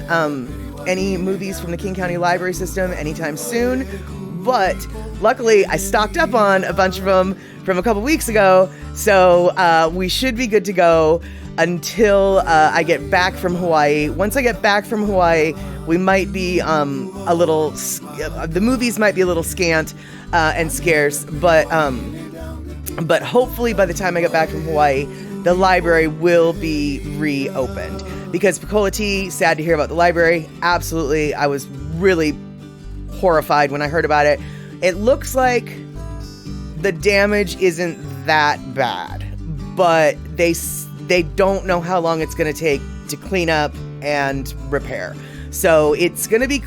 any movies from the King County Library System anytime soon. But luckily, I stocked up on a bunch of them from a couple weeks ago. So we should be good to go until I get back from Hawaii. Once I get back from Hawaii, we might be the movies might be a little scant and scarce, but hopefully by the time I get back from Hawaii, the library will be reopened. Because Pecola T, sad to hear about the library. Absolutely, I was really horrified when I heard about it. It looks like the damage isn't that bad, but they don't know how long it's going to take to clean up and repair. So it's going to be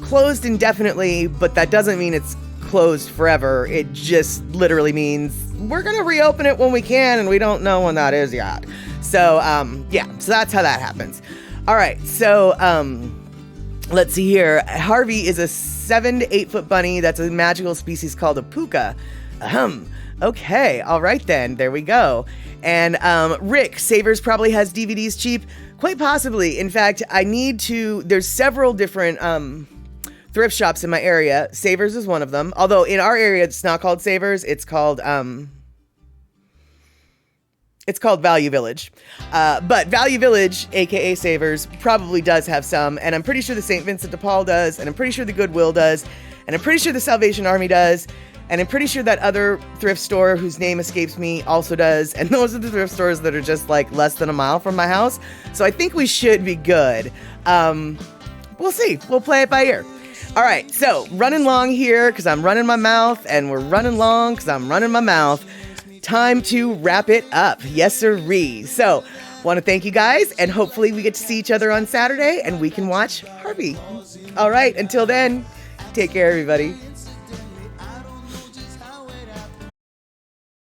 closed indefinitely, but that doesn't mean it's closed forever. It just literally means we're going to reopen it when we can, and we don't know when that is yet. So, so that's how that happens. All right, so let's see here. Harvey is a 7 to 8 foot bunny that's a magical species called a puka. Okay, all right then, there we go. And Rick, Savers probably has DVDs cheap. Quite possibly. In fact, there's several different thrift shops in my area. Savers is one of them. Although in our area, it's not called Savers. It's called Value Village. But Value Village, aka Savers, probably does have some. And I'm pretty sure the St. Vincent de Paul does. And I'm pretty sure the Goodwill does. And I'm pretty sure the Salvation Army does. And I'm pretty sure that other thrift store whose name escapes me also does. And those are the thrift stores that are just like less than a mile from my house. So I think we should be good. We'll see. We'll play it by ear. All right. So running long here because I'm running my mouth, and we're running long because I'm running my mouth. Time to wrap it up. Yes, sirree. So want to thank you guys, and hopefully we get to see each other on Saturday and we can watch Harvey. All right. Until then, take care, everybody.